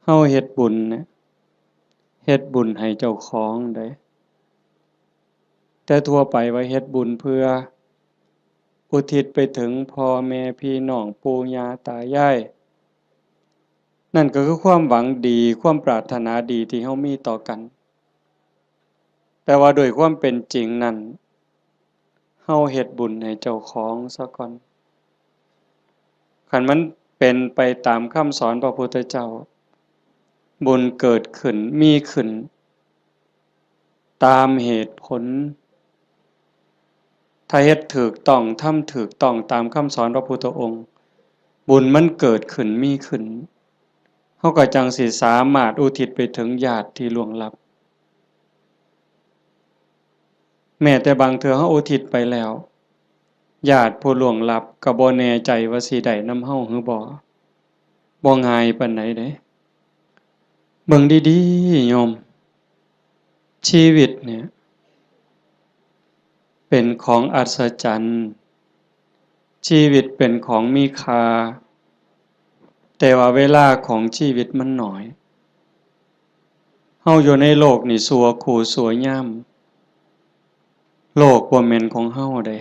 เฮาเฮ็ดบุญเนี่ยเฮ็ดบุญให้เจ้าของได้แต่ทั่วไปว่าเฮ็ดบุญเพื่ออุทิศไปถึงพ่อแม่พี่น้องปู่ย่าตายายนั่นก็คือความหวังดีความปรารถนาดีที่เฮามีต่อกันแต่ว่าโดยความเป็นจริงนั้นเฮาเฮ็ดบุญให้เจ้าของซะก่อนคันมันเป็นไปตามคำสอนพระพุทธเจ้าบุญเกิดขึ้นมีขึ้นตามเหตุผลถ้าเฮ็ดถูกต้องทำถูกต้องตามคำสอนพระพุทธองค์บุญมันเกิดขึ้นมีขึ้นเฮาก็จังสิสามารถอุทิศไปถึงญาติที่ล่วงลับแม้แต่บางเทื่อเฮาอุทิศไปแล้วญาติผู้ล่วงลับก็บ่แน่ใจว่าสิได้นำเฮาหรือบ่ง่ายปานใดเด้เบิ่งดีๆโยมชีวิตเนี่ยเป็นของอัศจรรย์ชีวิตเป็นของมีค่าแต่ว่าเวลาของชีวิตมันน้อยเฮาอยู่ในโลกนี่สัวคู่สัวยามโลกบ่แม่นของเฮาเด้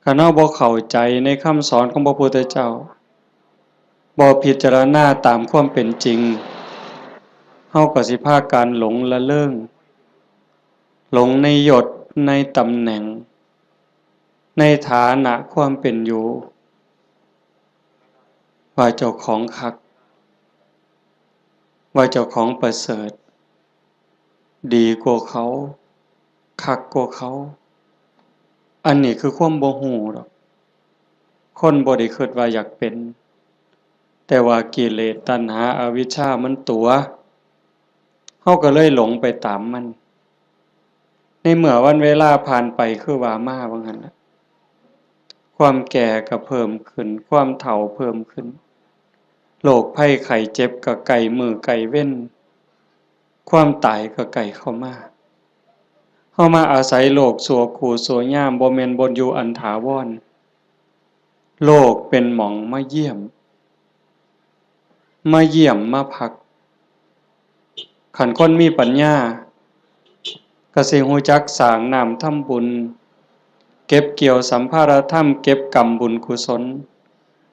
คันเฮาบ่เข้าใจในคำสอนของพระพุทธเจ้าบ่พิจารณาตามความเป็นจริงเฮาก็สิพากันหลงละเริงหลงในยศในตำแหน่งในฐานะความเป็นอยู่ว่าเจ้าของคักว่าเจ้าของประเสริฐดีกว่าเขาคักกว่าเขาอันนี้คือความบ่ฮู้ดอกคนบ่ได้คิดว่าอยากเป็นแต่ว่ากิเลสตัณหาอวิชชามันตัวเฮาก็เลยหลงไปตามมันในเมื่อวันเวลาผ่านไปคือว่ามาว่างั้นน่ะความแก่ก็เพิ่มขึ้นความเฒ่าเพิ่มขึ้นโรคภัยไข้เจ็บก็ใกล้มื้อใกล้เว้นความตายก็ใกล้เข้ามาเฮามาอาศัยโลกชั่วคู่ชั่วยามบ่แม่นบ่อยู่อันถาวรโลกเป็นหม้องมาเยี่ยมมาพักคันคนมีปัญญาก็สิรู้จักสร้างน้ำทำบุญเก็บเกี่ยวสัมภารธรรมเก็บกรรมบุญกุศล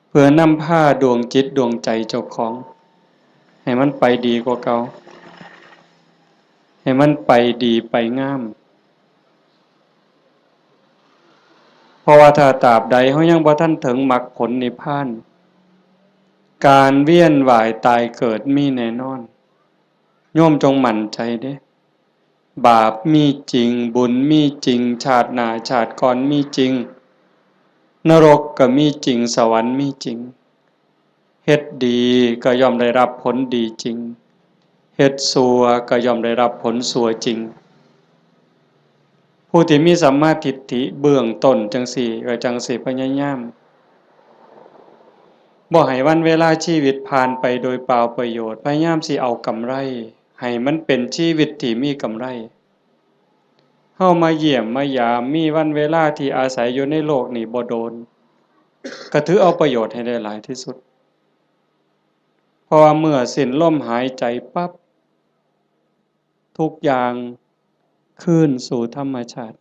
เพื่อนำพาดวงจิตดวงใจเจ้าของให้มันไปดีกว่าเก่าให้มันไปดีไปงามเพราะว่าถ้าตราบใดเฮายังบ่ทันถึงมรรคผลนิพพานการเวียนว่ายตายเกิดมีแน่นอนโยมจงมั่นใจเด้บาปมีจริงบุญมีจริงชาติหน้าชาติก่อนมีจริงนรกก็มีจริงสวรรค์มีจริงเฮ็ดดีก็ย่อมได้รับผลดีจริงเฮ็ดชั่วก็ย่อมได้รับผลชั่วจริงผู้ที่มีสัมมาทิฏฐิเบื้องต้นจังสี่ก็จังสิพยายามบ่ให้วันเวลาชีวิตผ่านไปโดยเปล่าประโยชน์พยายามสิเอากำไรให้มันเป็นชีวิตที่มีกำไรเฮามาเยี่ยมมายามมีวันเวลาที่อาศัยอยู่ในโลกนี้บ่โดนก็ถือเอาประโยชน์ให้ได้หลายที่สุดเพราะว่าเมื่อสิ้นลมหายใจปั๊บทุกอย่างคืนสู่ธรรมชาติ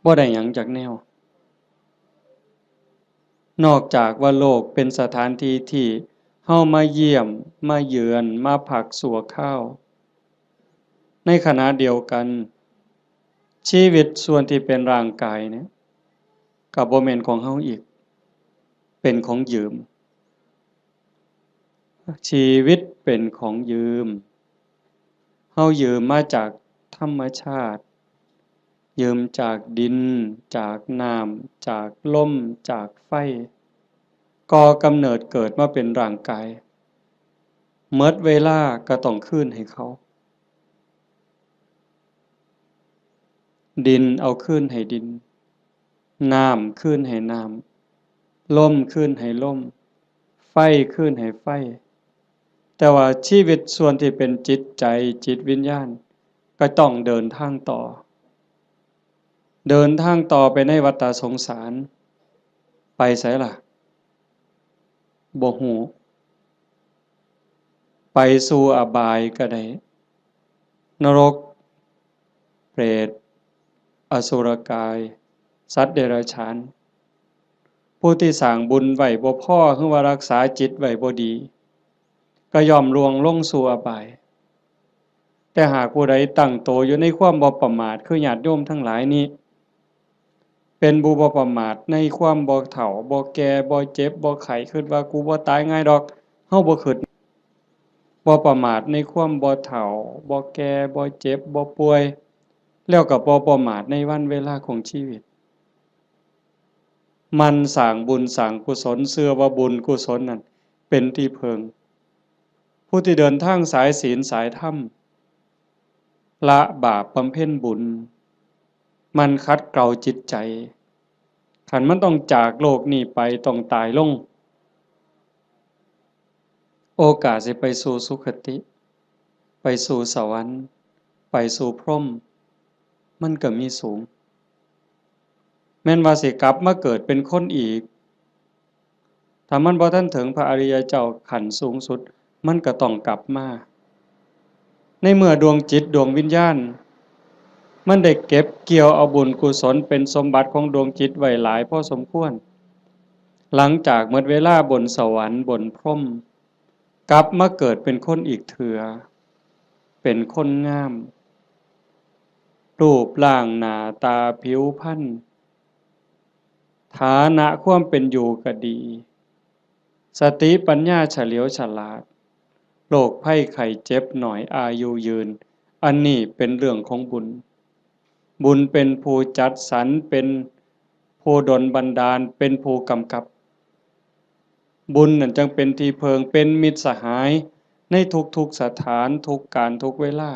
บ่ได้หยังจากแนวนอกจากว่าโลกเป็นสถานที่ที่เฮามาเยี่ยมมาเยือนมาพักชั่วคราวในขณะเดียวกันชีวิตส่วนที่เป็นร่างกายเนี่ยก็บ่แม่นของเฮาอีกเป็นของยืมชีวิตเป็นของยืมเฮายืมมาจากธรรมชาติยืมจากดินจากน้ำจากลมจากไฟก่อกำเนิดเกิดมาเป็นร่างกายหมดเวลาก็ต้องคืนให้เขาดินเอาคืนให้ดินน้ำคืนให้น้ำลมคืนให้ลมไฟคืนให้ไฟแต่ว่าชีวิตส่วนที่เป็นจิตใจจิตวิญญาณก็ต้องเดินทางต่อเดินทางต่อไปในวัฏสงสารไปไสล่ะ บ่ฮู้ไปสู่อบายก็ได้นรกเปรตอสุรกายสัตว์เดรัจฉานผู้ที่สร้างบุญไว้บ่พอคือว่ารักษาจิตไว้บ่ดีก็ย่อมล่วงลงสู่อบายแต่หากผู้ใดตั้งโตอยู่ในความบ่ประมาทคือญาติโยมทั้งหลายนี้เป็นผู้บ่ประมาทในความบ่เฒ่าบ่แก่บ่เจ็บบ่ไข้คิดว่ากูบ่ตายง่ายดอกเฮาบ่คิดบ่ประมาทในความบ่เฒ่าบ่แก่บ่เจ็บบ่ป่วยแล้วก็บ่ประมาทในวันเวลาของชีวิตมันสร้างบุญสร้างกุศลเชื่อว่าบุญกุศลนั้นเป็นที่พึ่งผู้ที่เดินทางสายศีลสายธรรมละบาปบำเพ็ญบุญมันขัดเกลาจิตใจขันมันต้องจากโลกนี้ไปต้องตายลงโอกาสสิไปสู่สุคติไปสู่สวรรค์ไปสู่พรหมมันก็มีสูงแม้นว่าสิกลับมาเกิดเป็นคนอีกถ้ามันบ่ทันถึงพระอริยเจ้าขั้นสูงสุดมันก็ต้องกลับมาในเมื่อดวงจิตดวงวิญญาณมันได้เก็บเกี่ยวเอาบุญกุศลเป็นสมบัติของดวงจิตไว้หลายพอสมควรหลังจากหมดเวลาบนสวรรค์บนพรหมกลับมาเกิดเป็นคนอีกเถือเป็นคนงามรูปร่างหน้าตาผิวพรรณฐานะความเป็นอยู่ก็ดีสติปัญญาเฉลียวฉลาดโรคภัยไข้เจ็บหน่อยอายุยืนอันนี้เป็นเรื่องของบุญบุญเป็นผู้จัดสรรเป็นผู้ดลบันดาลเป็นผู้กำกับบุญนั่นจึงเป็นที่เพิงเป็นมิตรสหายในทุกๆสถานทุกการทุกเวลา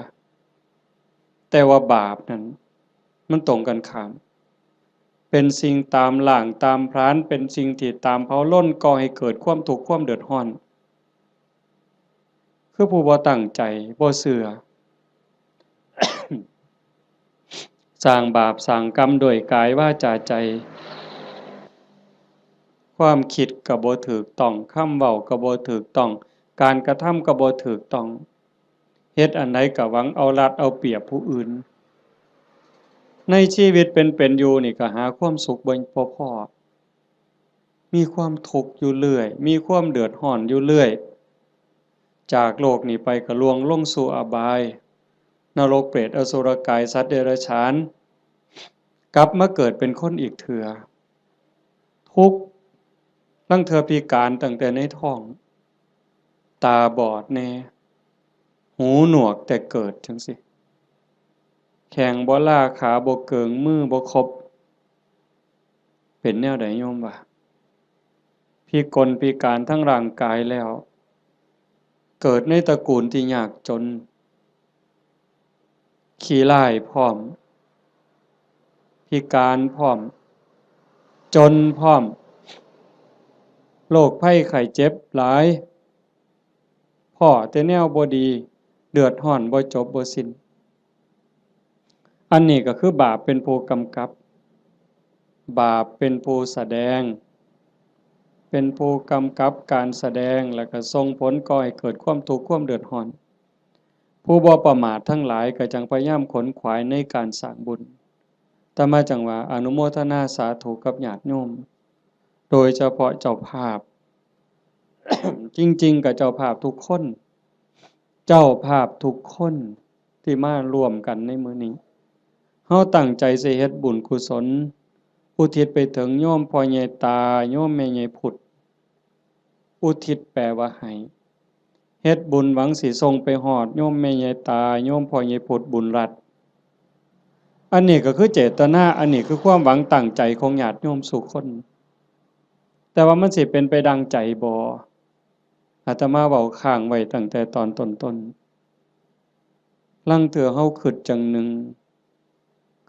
แต่ว่าบาปนั้นมันตรงกันข้ามเป็นสิ่งตามหลางตามพรานเป็นสิ่งที่ตามเผาล้นก่อให้เกิดความทุกข์ความเดือดร้อนคือผู้บ่ตั้งใจบ่เชื่อ สร้างบาปสร้างกรรมด้วยกายวาจาใจความคิดก็บ่ถูกต้องคำเว้าก็บ่ถูกต้องการกระทำก็บ่ถูกต้องเฮ็ดอันใดก็หวังเอารัดเอาเปรียบผู้อื่นในชีวิตเป็นอยู่นี่ก็หาความสุขบ่พอมีความทุกข์อยู่เรื่อยมีความเดือดร้อนอยู่เรื่อยจากโลกนี้ไปก็ล่วงลงสู่อบายนรกเปรตอสุรกายสัตว์เดรัจฉานกลับมาเกิดเป็นคนอีกเถื่อทุกข์ลางเทื่อพิการตั้งแต่ในท้องตาบอดแน่หูหนวกแต่เกิดจังซี้แข้งบ่ลาขาบ่เกิงมือบ่ครบเป็นแนวใดโยมว่าพิกลพิการทั้งร่างกายแล้วเกิดในตระกูลที่ยากจนขี้ร้ายพร้อมพิการพร้อมจนพร้อมโรคภัยไข้เจ็บหลายพ้อแต่แนวบ่ดีเดือดร้อนบ่จบบ่สิ้นอันนี้ก็คือบาปเป็นผู้กำกับบาปเป็นผู้แสดงเป็นผู้กำกับการแสดงแล้วก็ส่งผลก่อให้เกิดความทุกข์ความเดือดร้อนผู้บ่ประมาททั้งหลายก็จังพยายามขนขวายในการสร้างบุญแต่มาจังว่าอนุโมทนาสาธุกับญาติโยมโดยเฉพาะเจ้าภาพ จริงๆกับเจ้าภาพทุกคนเจ้าภาพทุกคนที่มาร่วมกันในมื้อนี้เฮาตั้งใจสิเฮ็ดบุญกุศลอุทิศไปถึงโยมพ่อใหญ่ตาโยมแม่ใหญ่พุทธอุทิศแปลว่าให้เฮ็ดบุญหวังสิส่งไปฮอดโยมแม่ใหญ่ตาโยมพ่อใหญ่พุทธบุญรัตน์อันนี้ก็คือเจตนาอันนี้คือความหวังตั้งใจของญาติโยมทุกคนแต่ว่ามันสิเป็นไปดังใจบ่อาตมาเว้าค้างไว้ตั้งแต่ตอนต้นๆลางเทื่อเฮาคิดจังหนึ่ง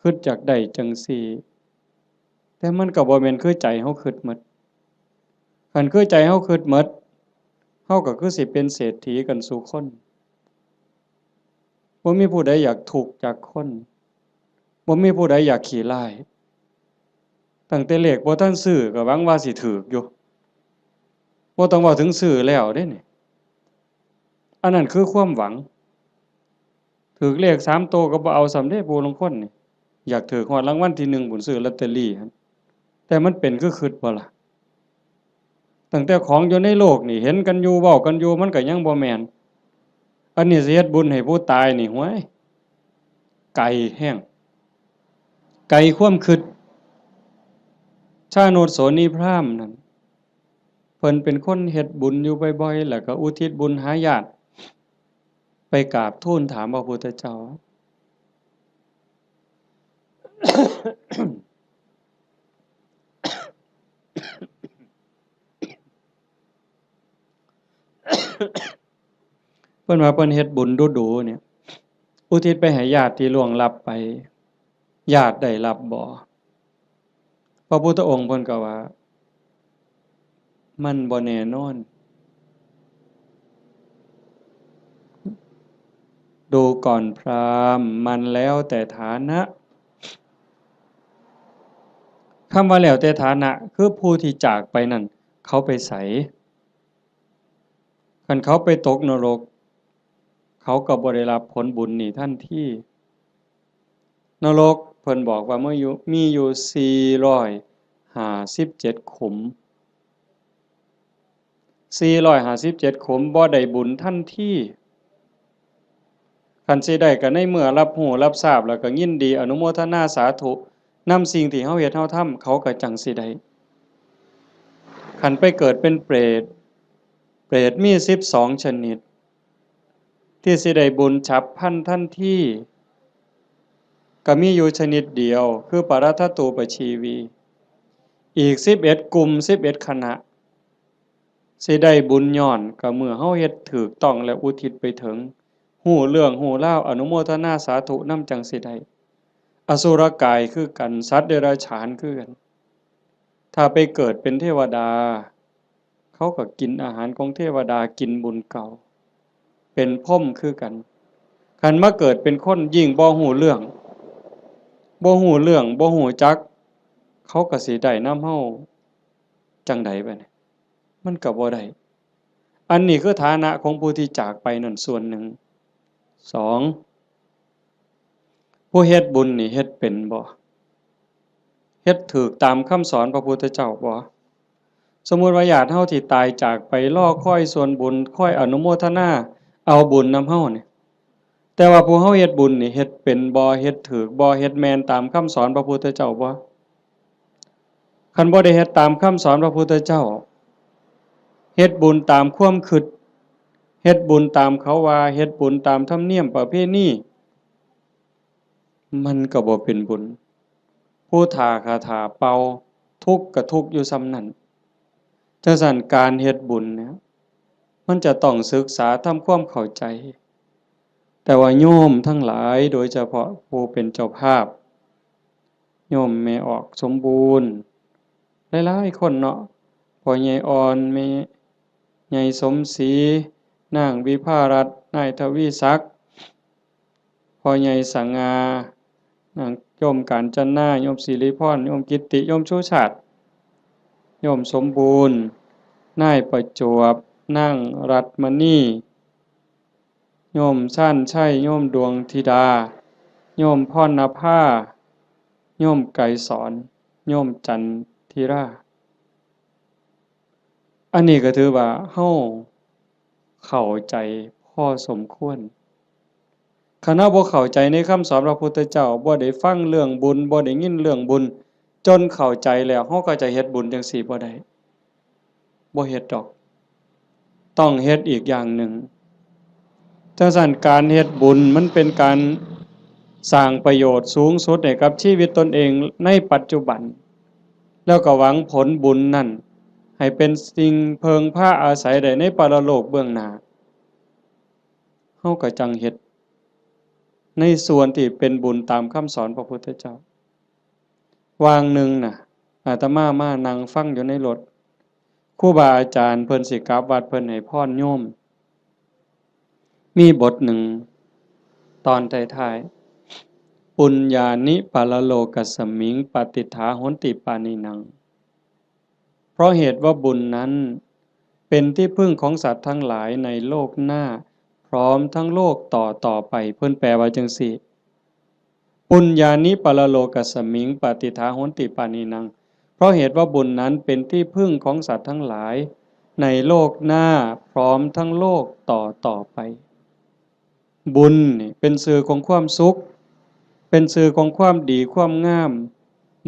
คิดอยากได้จังซี่แต่มันก็บ่แม่นคือใจเฮาคิดหมดคันคือใจเฮาคิดหมดเฮาก็คือสิเป็นเศรษฐีกันซุคนบ่มีผู้ใดอยากทุกข์จากคนบ่มีผู้ใดอยากขี้ร้ายตั้งแต่เลขบ่ทันซื้อก็หวังว่าสิถูกอยู่ บ่ต้องเว้าถึงซื้อแล้วเด้นี่อันนั้นคือความหวังถูกเลข3ตัวก็บ่เอาส่ำเด้ผู้ลางคนนี่อยากถูกฮอดรางวัลที่1พู้นซื้อลอตเตอรี่หั่นแต่มันเป็นคือคิดบ่ล่ะตั้งแต่ของอยู่ในโลกนี่เห็นกันอยู่เว้ากันอยู่มันก็ยังบ่แม่นอันนี้สิเฮ็ดบุญให้ผู้ตายนี่ห้วยไกลแฮงไกลความคิดชาโนชโสนีพราหมณ์นั่นเพิ่นเป็นคนเฮ็ดบุญอยู่บ่อยๆแล้วก็อุทิศบุญหาญาติไปกราบทูลถามพระพุทธเจ้า เพิ่นว่าเพิ่นเฮ็ดบุญดูๆเนี่ยอุทิศไปให้ญาติที่ล่วงลับไปญาติได้รับบ่พระพุทธองค์เพิ่นก็ว่ามันบ่แน่นอนดูก่อนพราหมณ์มันแล้วแต่ฐานะคำว่าแล้วแต่ฐานะคือผู้ที่จากไปนั่นเขาไปไสคันเขาไปตกนรกเขาก็บ่ได้รับผลบุญนี้ทันทีนรกเพิ่นบอกว่ามีอยู่457ขุม457ขุมบ่ได้บุญทันทีคันสิได้ก็ในเมื่อรับรู้รับทราบแล้วก็ยินดีอนุโมทนาสาธุนำสิ่งที่เฮาเฮ็ดเฮาทำเขาก็จังสิได้คันไปเกิดเป็นเปรตเปรตมี12ชนิดที่สิได้บุญฉับพลันทันทีก็มีอยู่ชนิดเดียวคือปรัตถตูปชีวีอีก11กลุ่ม11คณะสิได้บุญย้อนก็เมื่อเฮาเฮ็ดถูกต้องและอุทิศไปถึงฮู้เรื่องฮู้ราวอนุโมทนาสาธุนำจังสิได้อสุรกายคือกันสัตว์เดรัจฉานคือกันถ้าไปเกิดเป็นเทวดาเขาก็กินอาหารของเทวดากินบุญเก่าเป็นพรหมคือกันคันมาเกิดเป็นคนยิ่งบ่ฮู้เรื่องบ่ฮู้จักเขาก็สิได้นำเฮาจังใดบัดนี้มันก็บ่ได้อันนี้คือฐานะของผู้ที่จากไปนั่นส่วนหนึ่ง2ผู้เฮ็ดบุญนี่เฮ็ดเป็นบ่เฮ็ดถูกตามคำสอนพระพุทธเจ้าบ่สมมุติว่าญาติเฮาที่ตายจากไปรอคอยส่วนบุญคอยอนุโมทนาเอาบุญนำเฮานี่แต่ว่าผู้เฮาเฮ็ดบุญนี่เฮ็ดเป็นบ่เฮ็ดถูกบ่เฮ็ดแม่นตามคำสอนพระพุทธเจ้าบ่คันบ่ได้เฮ็ดตามคำสอนพระพุทธเจ้าเฮ็ดบุญตามความคิดเฮ็ดบุญตามเขาว่าเฮ็ดบุญตามธรรมเนียมประเพณีมันก็บ่เป็นบุญผู้ท่าคาถาเป่าทุกข์ก็ทุกข์อยู่ส่ำนั้นจังซั่นการเฮ็ดบุญเนี่ยมันจะต้องศึกษาทำความเข้าใจแต่ว่าโยมทั้งหลายโดยเฉพาะผู้เป็นเจ้าภาพโยมแม่ออกสมบูรณ์หลายๆคนเนาะพ่อใหญ่อ่อนแม่ใหญ่สมศรีนางวิภารัตน์นายทวีศักดิ์พ่อใหญ่สง่านางโยมกาญจนาโยมศิริพรโยมกิตติโยมชูชาติโยมสมบูรณ์นายประจวบนางรัตมณีโยมชั่นชัยโยมดวงธิดาโยมพรณภาโยมไกรสอนโยมจันทิราอันนี้ก็ถือว่าเฮาเข้าใจพอสมควรคันเฮาบ่เข้าใจในคำสอนพระพุทธเจ้าบ่ได้ฟังเรื่องบุญบ่ได้ยินเรื่องบุญจนเข้าใจแล้วเฮาก็จะเฮ็ดบุญจังซี่บ่ได้บ่เฮ็ดดอกต้องเฮ็ดอีกอย่างหนึ่งจังซั่นการเฮ็ดบุญมันเป็นการสร้างประโยชน์สูงสุดให้กับชีวิตตนเองในปัจจุบันแล้วก็หวังผลบุญนั่นให้เป็นสิ่งเพิงพาอาศัยได้ในปรโลกเบื้องหน้าเฮาก็จังเฮ็ดในส่วนที่เป็นบุญตามคำสอนพระพุทธเจ้าวางหนึ่งน่ะอาตมามานั่งฟังอยู่ในรถครูบาอาจารย์เพิ่นสิกลับวัดเพิ่นให้พรโยมมีบทหนึ่งตอนท้ายๆปุญญานิปาลโลกัสสมิงปฏิฏฐาโหนติปานินังเพราะเหตุว่าบุญนั้น เป็นที่พึ่งของสัตว์ทั้งหลายในโลกหน้าพร้อมทั้งโลกต่อไปเพิ่นแปลว่าจังซี่ปุญญานิปรโลกัสสมิงปฏิทาโหนติปานินังเพราะเหตุว่าบุญนั้นเป็นที่พึ่งของสัตว์ทั้งหลายในโลกหน้าพร้อมทั้งโลกต่อไปบุญนี่เป็นสื่อของความสุขเป็นสื่อของความดีความงาม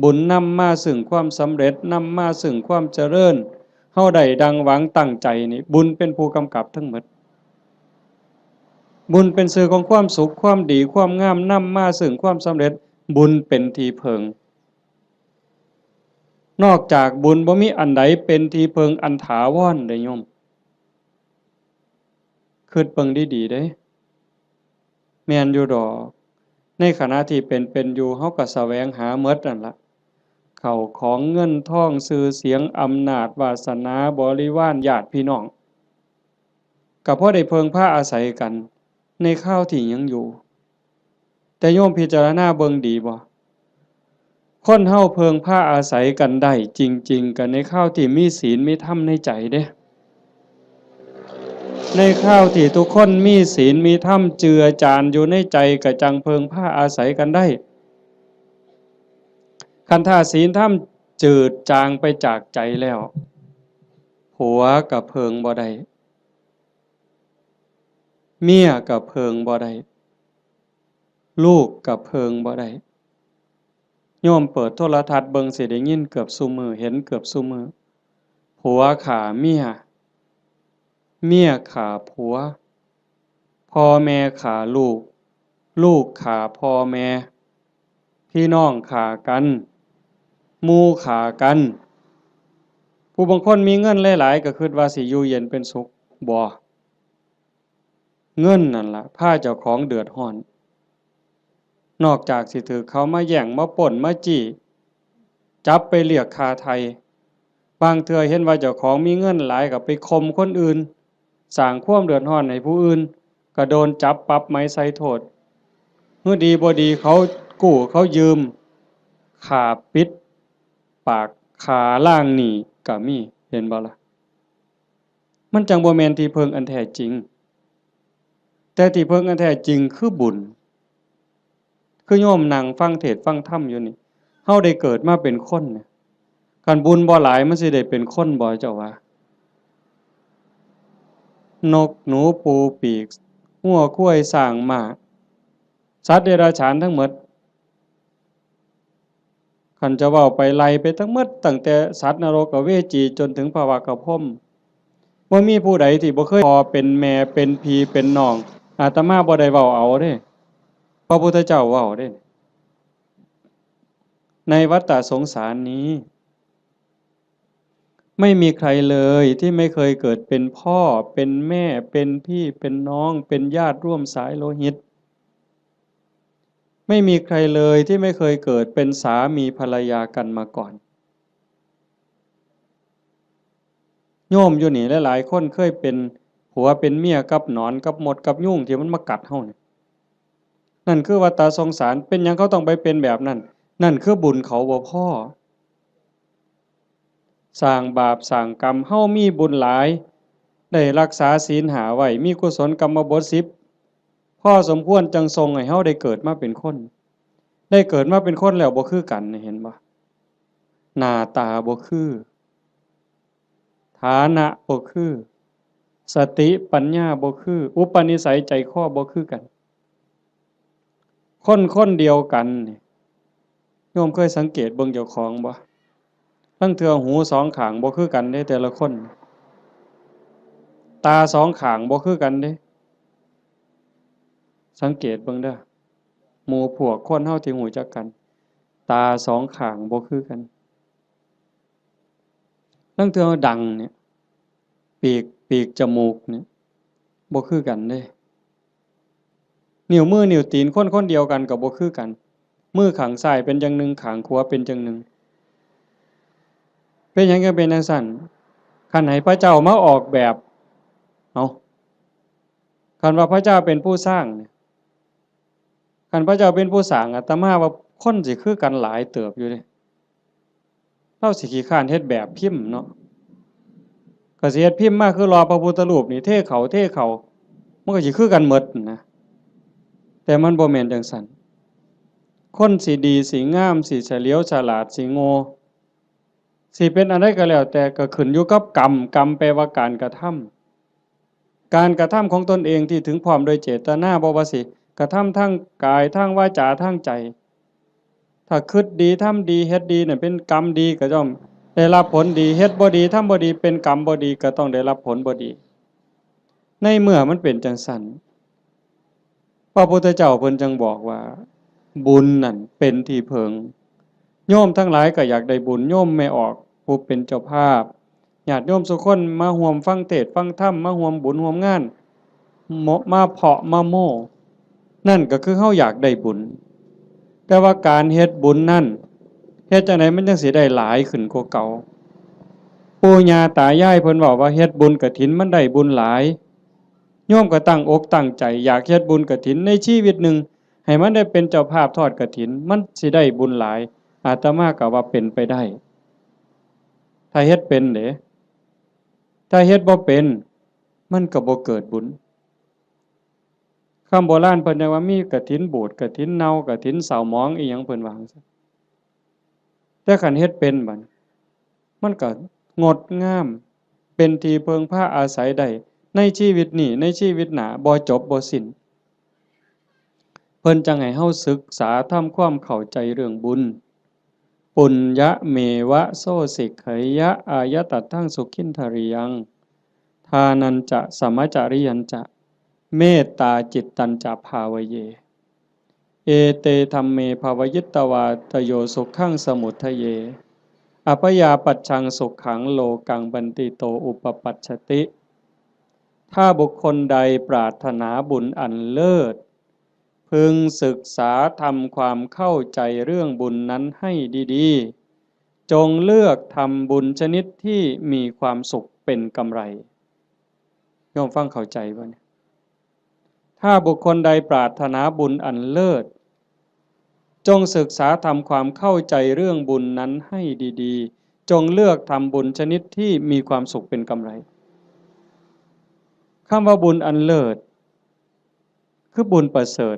บุญนำมาซึ่งความสำเร็จนำมาซึ่งความเจริญเฮาได้ดังหวังตั้งใจนี่บุญเป็นผู้กำกับทั้งหมดบุญเป็นสื่อของความสุขความดีความงามนำมาซึ่งความสำเร็จบุญเป็นที่เพิงนอกจากบุญบ่มีอันใดเป็นที่เพิงอันถาวรเด้อโยมคิดเบิ่งดีๆเด้แม่นอยู่ดอกในขณะที่เป็นอยู่เฮาก็แสวงหาหมดนั่นล่ะเข้าของเงินทองชื่อเสียงอำนาจวาสนาบริวารญาติพี่น้องก็เพราะได้เพิงพาอาศัยกันในข้าวที่ยังอยู่แต่โยมพิจารณาเบิ่งดีบ่คนเฮาเพิงพาอาศัยกันได้จริงๆกันในข้าวที่มีศีลมีธรรมในใจเด้ในข้าวที่ทุกคนมีศีลมีธรรมเจือจานอยู่ในใจก็จังเพิงพาอาศัยกันได้คันถ้าศีลธรรมจืดจางไปจากใจแล้วผัวก็เพิงบ่ได้เมียก็เพิงบ่ได้ลูกก็เพิงบ่ได้โยมเปิดโทรทัศน์เบิ่งสิได้ยินเกือบซุมื้อเห็นเกือบซุมื้อผัวฆ่าเมียเมียฆ่าผัวพ่อแม่ฆ่าลูกลูกฆ่าพ่อแม่พี่น้องฆ่ากันหมู่ฆ่ากันผู้บางคนมีเงินหลายๆก็คิดว่าสิอยู่เย็นเป็นสุขบ่เงินนั่นล่ะพาเจ้าของเดือดร้อนนอกจากสิถือเขามาแย่งมาปล้นมาจี้จับไปเรียกค่าไถ่บางเทื่อเห็นว่าเจ้าของมีเงินหลายก็ไปข่มคนอื่นสร้างความเดือดร้อนให้ผู้อื่นก็โดนจับปรับไม้ใส่โทษเมื่อดีบ่ดีเขากู้เขายืมค่าปิดปากค่าล้างหนี้ก็มีเห็นบ่ล่ะมันจังบ่แม่นที่เพิงอันแท้จริงแต่ที่เพิงอันแท้จริงคือบุญคือโยมนั่งฟังเทศน์ฟังธรรมอยู่นี่เฮาได้เกิดมาเป็นคนเนี่ยคันบุญบ่หลายมันสิได้เป็นคนบ่เจ้าว่านกหนูปูปีกงัวควายช้างม้าสัตว์เดรัจฉานทั้งหมดคันจะเว้าไปไล่ไปทั้งหมดตั้งแต่สัตว์นรกอเวจีจนถึงภวากพรหมบ่มีผู้ใดที่บ่เคยพ่อเป็นแม่เป็นพี่เป็นน้องอาตมาบ่ได้เว้าเอาเด้พระพุทธเจ้าเว้าเด้ในวัฏฏะสงสารนี้ไม่มีใครเลยที่ไม่เคยเกิดเป็นพ่อเป็นแม่เป็นพี่เป็นน้องเป็นญาติร่วมสายโลหิตไม่มีใครเลยที่ไม่เคยเกิดเป็นสามีภรรยากันมาก่อนโยมอยู่นี่หลายๆคนเคยเป็นผัวเป็นเมียกับหนอนกับมดกับยุ่งที่มันมากัดเฮานี่นั่นคือวัฏฏะสงสารเป็นหยังเขาต้องไปเป็นแบบนั้นนั่นคือบุญเขาบ่พอสร้างบาปสร้างกรรมเฮามีบุญหลายได้รักษาศีล5ไว้มีกุศลกรรมบท10พอสมควรจังทรงให้เฮาได้เกิดมาเป็นคนได้เกิดมาเป็นคนแล้วบ่คือกันเห็นบ่หน้าตาบ่คือฐานะบ่คือสติปัญญาบ่คืออุปนิสัยใจคอบ่คือกันคนเดียวกันนี่โยมเคยสังเกตเบิ่งเจ้าของบ่ลางเทื่อหูสองข้างบ่คือกันเด้แต่ละคนตาสองข้างบ่คือกันเด้สังเกตเบิ่งเด้อหมู่พวกคนเฮาที่รู้จักกันตาสองข้างบ่คือกันลางเทื่อดังเนี่ยปีกจมูกเนี่ยบ่คือกันเด้นิ้วมือนิ้วตีนคนเดียวกันก็บ่คือกันมือข้างซ้ายเป็นจังหนึ่งข้างขวาเป็นจังหนึ่งเป็นหยังจังเป็นจังซั่นคันให้พระเจ้ามาออกแบบเอาคันว่าพระเจ้าเป็นผู้สร้างเนี่ยคันพระเจ้าเป็นผู้สร้างอาตมาว่าคนสิคือกันหลายเติบอยู่เด้เราสิขี้คร้านเฮ็ดแบบพิมพ์เนาะ ก็สิเฮ็ดพิมพ์มาคือรอพระพุทธรูปนี่เทเขามันก็สิคือกันหมดนะแต่มันบ่แม่นจังซั่นคนสิดีสิงามสิเฉลียวฉลาดสิโง่สิเป็นอันใดก็แล้วแต่ก็ขึ้นอยู่กับกรรมแปลว่าการกระทำการกระทำของตนเองที่ถึงพร้อมโดยเจตนาบ่ว่าสิกระทำทั้งกายทั้งวาจาทั้งใจถ้าคิดดีทำดีเฮ็ดดีเนี่ยเป็นกรรมดีก็ย่อมได้รับผลดีเฮ็ดบ่ดีทำบ่ดีเป็นกรรมบ่ดีก็ต้องได้รับผลบ่ดีในเมื่อมันเป็นจังซั่นพระพุทธเจ้าเพิ่นจึงบอกว่าบุญนั่นเป็นที่เพิงโยมทั้งหลายก็อยากได้บุญโยมไม่ออกผู้เป็นเจ้าภาพญาติโยมทุกคนมาร่วมฟังเทศน์ฟังธรรมมาร่วมบุญร่วมงานมาเพาะมาโม่นั่นก็คือเฮาอยากได้บุญแต่ว่าการเฮ็ดบุญนั่นเฮ็ดจังไดมันจังสิได้หลายขึ้นกว่าเก่าปู่ย่าตายายเพิ่นบอกว่าเฮ็ดบุญกฐินมันได้บุญหลายโยมก็ตั้งอกตั้งใจอยากเฮ็ดบุญกฐินในชีวิตหนึ่งให้มันได้เป็นเจ้าภาพทอดกฐินมันสิได้บุญหลายอาตมาก็ว่าเป็นไปได้ถ้าเฮ็ดเป็นเด้ถ้าเฮ็ดบ่เป็นมันก็บ่เกิดบุญคำโบราณเพิ่นว่ามีกฐินบูดกฐินเน่ากฐินเศร้าหมองอีหยังเพิ่นว่าจังซั่นแต่คันเฮ็ดเป็นบัดมันก็งดงามเป็นที่เพิงพาอาศัยได้ในชีวิตนี้ในชีวิตหน้าบ่จบบ่สิ้นเพิ่นจังให้เฮาศึกษาทำความเข้าใจเรื่องบุญปุญญะเมวะโสสิกขยะอายตัตถังสุขินทริยังทานันจะสมจาริยันจะเมตตาจิตตัญจะภาวเยเอเตธัมเมภาวยิตตวาตโยสุขังสมุทเยอัปยาปัจฉังสุขขังโลกังบันติโตอุปปัชชติถ้าบุคคลใดปรารถนาบุญอันเลิศพึงศึกษาทำความเข้าใจเรื่องบุญนั้นให้ดีๆจงเลือกทำบุญชนิดที่มีความสุขเป็นกำไรโยมฟังเข้าใจบ่เนี่ยถ้าบุคคลใดปรารถนาบุญอันเลิศจงศึกษาทำความเข้าใจเรื่องบุญนั้นให้ดีๆจงเลือกทำบุญชนิดที่มีความสุขเป็นกำไรคำว่าบุญอันเลิศคือบุญประเสริฐ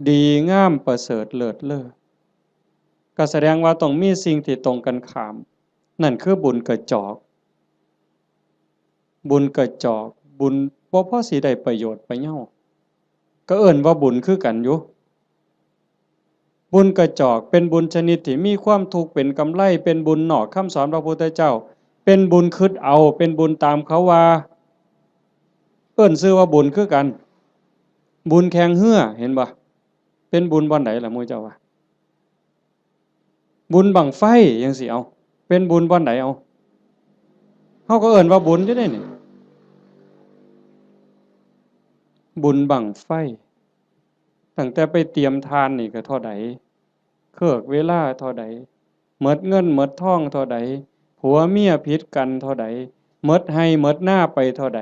ดีงามประเสริฐเลิศเลิศก็แสดงว่าต้องมีสิ่งที่ตรงกันข้ามนั่นคือบุญกระจอกบุญกระจอกบุญบ่พอสิได้ประโยชน์ไปเนาะก็เอิ้นว่าบุญคือกันอยู่บุญกระจอกเป็นบุญชนิดที่มีความทุกข์เป็นกำไรเป็นบุญนอกคำสอนพระพุทธเจ้าเป็นบุญคิดเอาเป็นบุญตามเขาว่าเอิ้นชื่อว่าบุญคือกันบุญแข่งเหือเห็นบ่เป็นบุญวันไหนล่ะหมู่เจ้าว่าบุญบั้งไฟจังสิเอาเป็นบุญวันไหนเอาเฮาก็เอิ้นว่าบุญอยู่เด้นี่บุญบั้งไฟตั้งแต่ไปเตรียมทานนี่ก็เท่าใดเครือกเวลาเท่าใดหมดเงินหมดทองเท่าใดผัวเมียผิดกันเท่าใดหมดให้หมดหน้าไปเท่าใด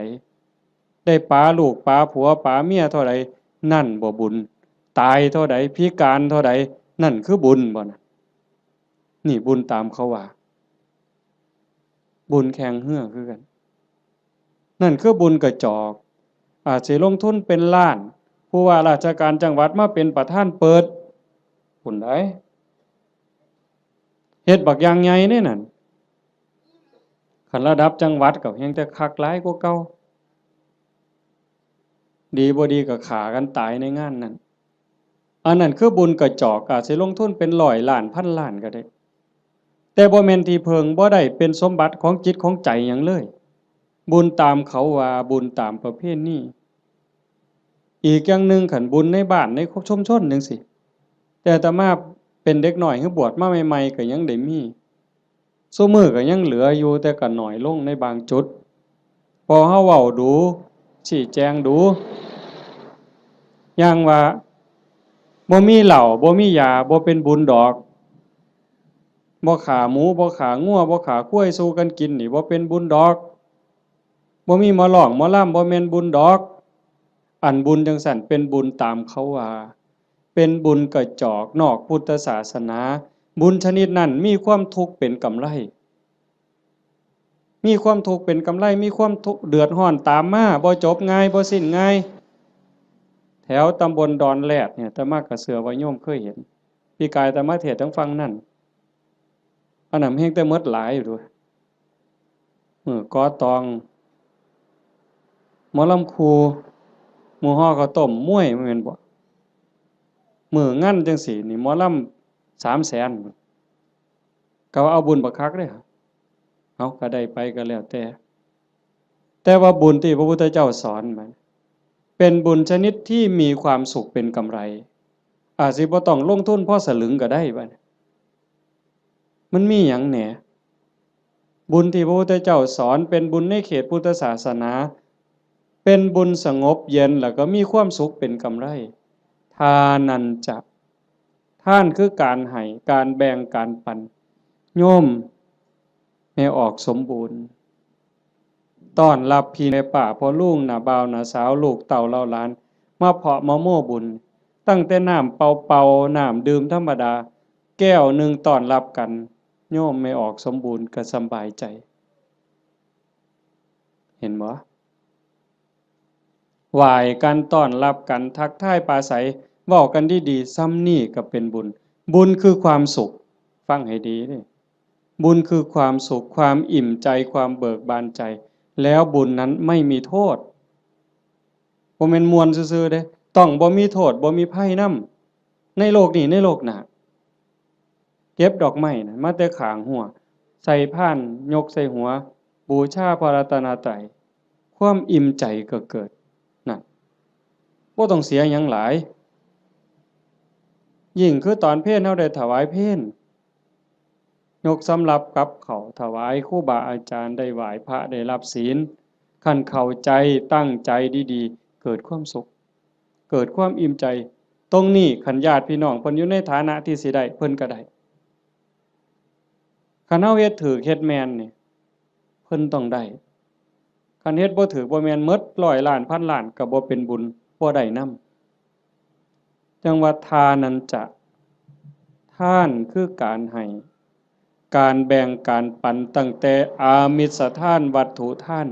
ได้ปาลูกปาผัวปาเมียเท่าใดนั่นบ่บุญตายเท่าใดพิการเท่าใดนั่นคือบุญบ่น่ะนี่บุญตามเขาว่าบุญแข่งเหือคือกันนั่นคือบุญกระจอกอาจสิลงทุนเป็นล้านผู้ว่าราชการจังหวัดมาเป็นประธานเปิดพุ่นได้เฮ็ดบักอย่างใหญ่นี่นั่นคันระดับจังหวัดก็ยังแต่คักหลายกว่าเก่าดีบ่ดีก็ฆ่ากันตายในงานนั้นอันนั้นคือบุญกระจอกอาจสิลงทุนเป็น100 ล้านพันล้านก็ได้แต่บ่แม่นที่เพิงบ่ได้เป็นสมบัติของจิตของใจหยังเลยบุญตามเขาว่าบุญตามประเพณีอีกอย่างหนึ่งขันบุญในบ้านในชุมชนจังซี่แต่อาตมาเป็นเด็กน้อยคือบวชมาใหม่ๆก็ยังได้มีซุมื้อก็ยังเหลืออยู่แต่ก็น้อยลงในบางจุดพอเฮาเว้าดูชี้แจงดูอย่างว่าบ่มีเหล้าบ่มียาบ่เป็นบุญดอกบ่ฆ่าหมูบ่ฆ่างัวบ่ฆ่าควายสู้กันกินนี่บ่เป็นบุญดอกบ่มีหมอร้องหมอลำบ่แม่นบุญดอกอันบุญจังซั่นเป็นบุญตามเขาว่าเป็นบุญกระจอกนอกพุทธศาสนาบุญชนิดนั้นมีความทุกข์เป็นกำไร มีความทุกข์เป็นกำไรมีความทุกข์เดือดร้อนตามมาบ่จบง่ายบ่สิ้นง่ายแถวตำบลดอนแรดเนี่ยอาตมากระเสือว่าโยมเคยเห็นพี่กายอาตมาเทศน์ทั้งฟังนั่นอันนั้นแห่งแต่หมดหลายอยู่ด้วยกอตองหมอลำครูหมู่ฮ้อข้าวต้มมวยแม่นบ่งั้นจังซี่นี่หมอลำ300,000ก็ว่าเอาบุญบักคักเด้อเอาก็ได้ไปก็แล้วแต่ว่าบุญที่พระพุทธเจ้าสอนมันเป็นบุญชนิดที่มีความสุขเป็นกำไรอาจสิบ่ต้องลงทุนพอสลึงก็ได้บัดมันมีหยังแหน่บุญที่พระพุทธเจ้าสอนเป็นบุญในเขตพุทธศาสนาเป็นบุญสงบเย็นแล้วก็มีความสุขเป็นกำไรทานันจะท่านคือการให้การแบ่งการปันโยมให้ออกสมบูรณ์ต้อนรับพี่ในป่าพ่อลุงน่ะบ่าวน่ะสาวลูกเต่าเล่าหลานมาเพาะมะโม่บุญตั้งแต่น้ำเป่าๆน้ำดื่มธรรมดาแก้วหนึ่งต้อนรับกันโยมไม่ออกสมบูรณ์ก็สบายใจเห็นบ่ไหว้กันต้อนรับกันทักทายปราศัยเว้ากันดีๆซ้ำนี่ก็เป็นบุญบุญคือความสุขฟังให้ดีเด้บุญคือความสุขความอิ่มใจความเบิกบานใจแล้วบุญนั้นไม่มีโทษบ่แม่นม่วนซื่อๆเด้ต้องบ่มีโทษบ่มีภัยนำในโลกนี้ในโลกหน้าเก็บดอกไม้น่ะมาแต่ข้างหัวใส่พานยกใส่หัวบูชาพระรัตนตรัยความอิ่มใจก็เกิดนั่นบ่ต้องเสียหยังหลายยิ่งคือตอนเพลเฮาได้ถวายเพลยกสำรับกับเขาถวายครูบาอาจารย์ได้ไหว้พระได้รับศีลคันเข้าใจตั้งใจดีๆเกิดความสุขเกิดความอิ่มใจตรงนี้คันญาติพี่น้องเพิ่นอยู่ในฐานะที่สิได้เพิ่นก็ได้คันเฮาเฮ็ดถูกเฮ็ดแม่นนี่เพิ่นต้องได้คันเฮ็ดบ่ถูกบ่แม่นหมด100ล้านพันล้านก็บ่เป็นบุญบ่ได้นำจังว่าทานันจะทานคือการให้การแบ่งการปันตั้งแต่อามิสทานวัตถุทาน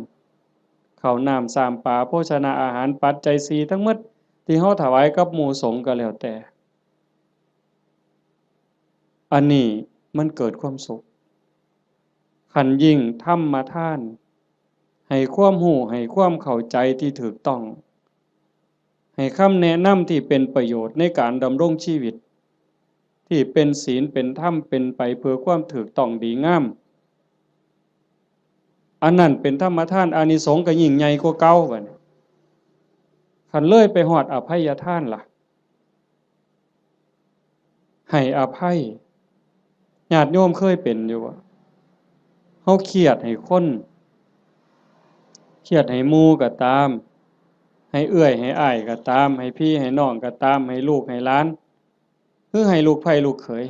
ข้าวน้ำสามปลาโภชนาอาหารปัจจัย4ทั้งหมดที่เฮาถวายกับหมู่สงฆ์ก็แล้วแต่อันนี้มันเกิดความสุขคันยิ่งธรรมทานให้ความรู้ให้ความเข้าใจที่ถูกต้องให้คำแนะนำที่เป็นประโยชน์ในการดำรงชีวิตที่เป็นศีลเป็นธรรมเป็นไปเพื่อความถูกต้องดีงามอันนั้นเป็นธรรมทานอานิสงส์ก็ยิ่งใหญ่กว่าเก่าบัดนี้คันเลยไปฮอดอภัยทานล่ะให้อภัยญาติโยมเคยเป็นอยู่บ่เฮาเครียดให้คนเครียดให้หมู่ก็ตามให้เอื้อยให้อ้ายก็ตามให้พี่ให้น้องก็ตามให้ลูกให้หลานคือให้ลูกไผลูกเขย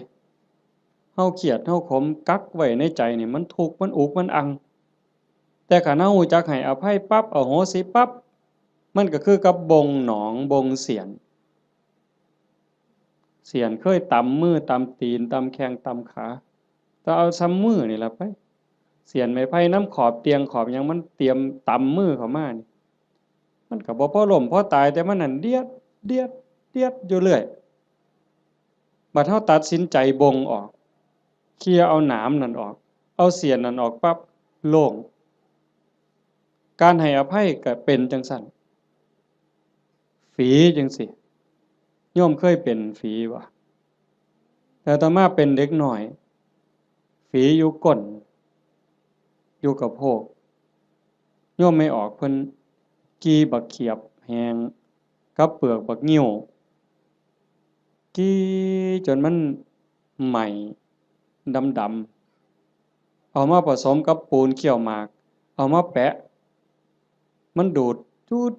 เฮาเครียดเฮาขมกักไว้ในใจนี่มันทุกข์มันอุกมันอังแต่คันเฮารู้จักให้อภัยปั๊บอโหสิปั๊บมันก็คือกับบงหนองบงเสียนเคยตำมือตำตีนตำแข้งตำขาก็เอาซ้ำมือนี่ล่ะไปเสียนไม้ไผ่นำขอบเตียงขอบหยังมันเตรียมตำมือเข้ามานี่มันก็บ่พอล้มพอตายแต่มันนั่นเดียดเดียดเดียดอยู่เรื่อยบัดเฮาตัดสินใจบงออกเคลียร์เอาหนามนั่นออกเอาเสียนนั่นออกปั๊บโล่งการให้อภัยก็เป็นจังซั่นฝีจังซี่โยมเคยเป็นฝีบ่แต่อาตมาเป็นเด็กน้อยฝีอยู่ก้นอยู่กับโพกโยมไม่ออกเพิ่นกีบักเขียบแหงกับเปลือกบักงิ้วกี้จนมันใหม่ดำๆเอามาผสมกับปูนเขี้ยวหมากเอามาแปะมันดูดจูด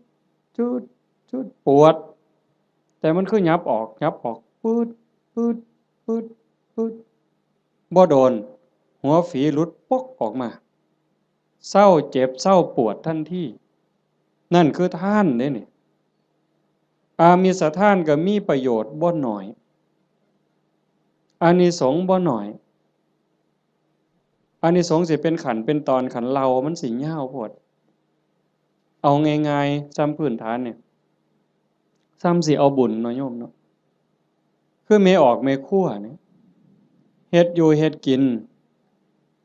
จูดจูดปวดแต่มันคือยับออกปืดปืดปืดปืดบ่โดนหัวฝีหลุดปกออกมาเศร้าเจ็บเศร้าปวดทันทีนั่นคือทานเด้นี่อามิสทานก็มีประโยชน์บ่น้อยอานิสงส์บ่น้อย อานิสงส์สิเป็นขันเป็นตอนขันเรามันสิยาวโพดเอาง่ายๆซ้ำพื้นฐานเนี่ยซ้ำสิเอาบุญเนาะโยมเนาะคือเมออกเมคั่วเนี่ยเฮ็ดอยู่เฮ็ดกิน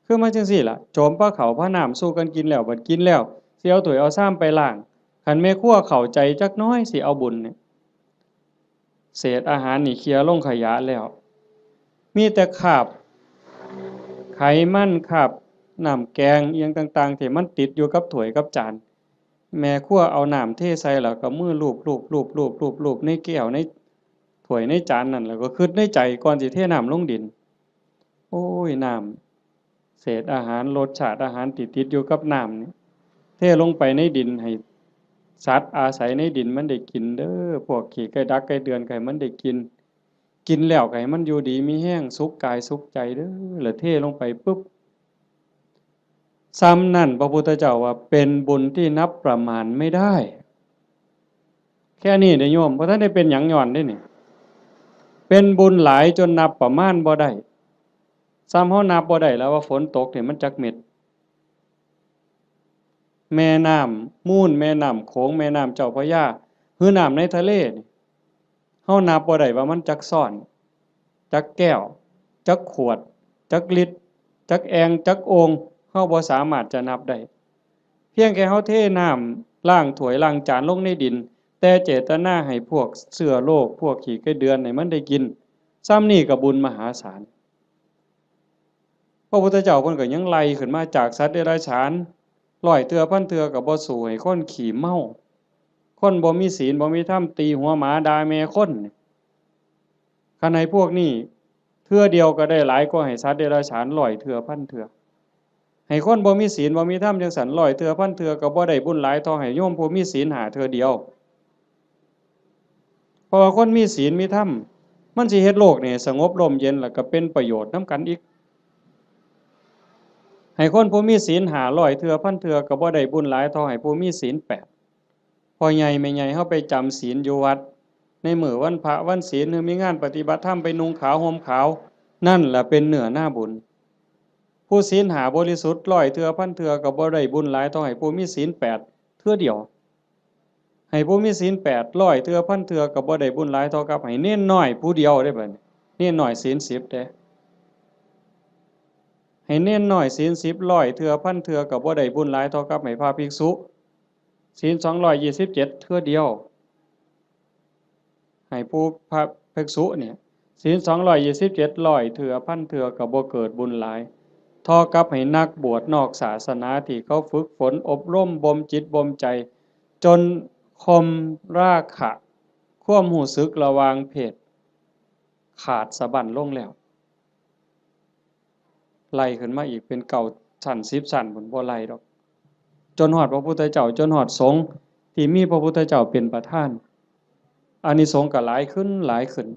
คือมาจังซี่ล่ะโจมปลาเขาพระน้ำสู้กันกินแล้วบัดกินแล้วสิเอาถ้วยเอาซ้ำไปล้างคันเมคั่วเข้าใจจักน้อยสิเอาบุญเนี่ยเศษอาหารนี่เคลียร์ลงขยะแล้วมีแต่คราบไขมันคราบน้ำแกงเอียงต่างๆที่มันติดอยู่กับถ้วยกับจานแม่ครัวเอาน้ำเทใส่แล้วก็มือลูบในแก้วในถ้วยในจานนั่นแล้วก็คิดในใจก่อนสิเทน้ำลงดินโอ้ยน้ำเศษอาหารรสชาติอาหารติดอยู่กับน้ำนี่เทลงไปในดินให้สัตว์อาศัยในดินมันได้กินเด้อพวกขี้ไก่ดักไก่เดือนไก่มันได้กินกินแล้วไก่มันอยู่ดีมีแห้งสุขกายสุขใจเด้อแล้วเทลงไปปุ๊บซ้ำนั่นพระพุทธเจ้าว่าเป็นบุญที่นับประมาณไม่ได้แค่นี้เด้อโยมเพราะท่านได้เป็นหยังย้อนได้นี่เป็นบุญหลายจนนับประมาณบ่ได้ซ้ำเฮานับบ่ได้แล้วว่าฝนตกเนี่ยมันจักเม็ดแม่น้ำมูลแม่น้ำโขงแม่น้ำเจ้าพระยาหือน้ำในทะเลนี่เฮานับบ่ได้ว่ามันจักซ่อนจักแก้วจักขวดจักลิตรจักแองจักโองเฮาบ่สามารถจะนับได้เพียงแค่เฮาเทน้ำล้างถ้วยล้างจานลงในดินแต่เจตนาให้พวกเชื้อโรคพวกขี้ไก่เดือนให้มันได้กินซ้ำนี่ก็บุญมหาศาลพระพุทธเจ้าเพิ่นก็ยังไล่ขึ้นมาจากสัตว์เดรัจฉานร้อยเทื่อพันเทื่อก็บ่สู้ให้คนขี้เมาคนบ่มีศีลบ่มีธรรมตีหัวหมาด่าแม่คนคันให้พวกนี้เทื่อเดียวก็ได้หลายกว่าให้สัตว์เดรัจฉานร้อยเทื่อพันเทื่อให้คนบ่มีศีลบ่มีธรรมจังสันร้อยเทื่อพันเทื่อก็บ่ได้บุญหลายเท่าให้โยมผู้มีศีล5เทื่อเดียวเพราะว่าคนมีศีลมีธรรมมันสิเฮ็ดโลกนี่สงบร่มเย็นแล้วก็เป็นประโยชน์นำกันอีกให้คนผู้มีศีล500เทื่อพันเทื่อก็บ่ได้บุญหลายเท่าให้ผู้มีศีล8พ่อใหญ่แม่ใหญ่เฮาไปจำศีลอยู่วัดในมื้อวันพระวันศีลหรือมีงานปฏิบัติธรรมไปนุ่งขาวห่มขาวนั่นแหละเป็นเนื้อหน้าบุญผู้ศีล5บริสุทธิ์100เทื่อพันเทื่อก็บ่ได้บุญหลายเท่าให้ผู้มีศีล8เทื่อเดียวให้ผู้มีศีล8 100เทื่อพันเทื่อก็บ่ได้บุญหลายเท่ากับให้เน้นน้อยผู้เดียวได้บัดนี้เน้นน้อยศีล10เด้ให้เน้นน้อยศีล10 100เทื่อพันเทื่อก็บ่ได้บุญหลายเท่ากับให้พระภิกษุศีล227เทื่อเดียวให้ผู้พระภิกษุเนี่ยศีล227 100เทื่อพันเทื่อก็บ่เกิดบุญหลายเท่ากับให้นักบวชนอกศาสนาที่เขาฝึกฝนอบรมบ่มจิตบ่มใจจนข่มราคะความรู้สึกระหว่างเพศขาดสะบั้นลงแล้วไล่ขึ้นมาอีกเป็นเก่าชั้น10ชั้นพุ่นบ่ไล่ดอกจนฮอดพระพุทธเจ้าจนฮอดสงฆ์ที่มีพระพุทธเจ้าเป็นประธานอานิสงส์ก็หลายขึ้นหลายขึ้น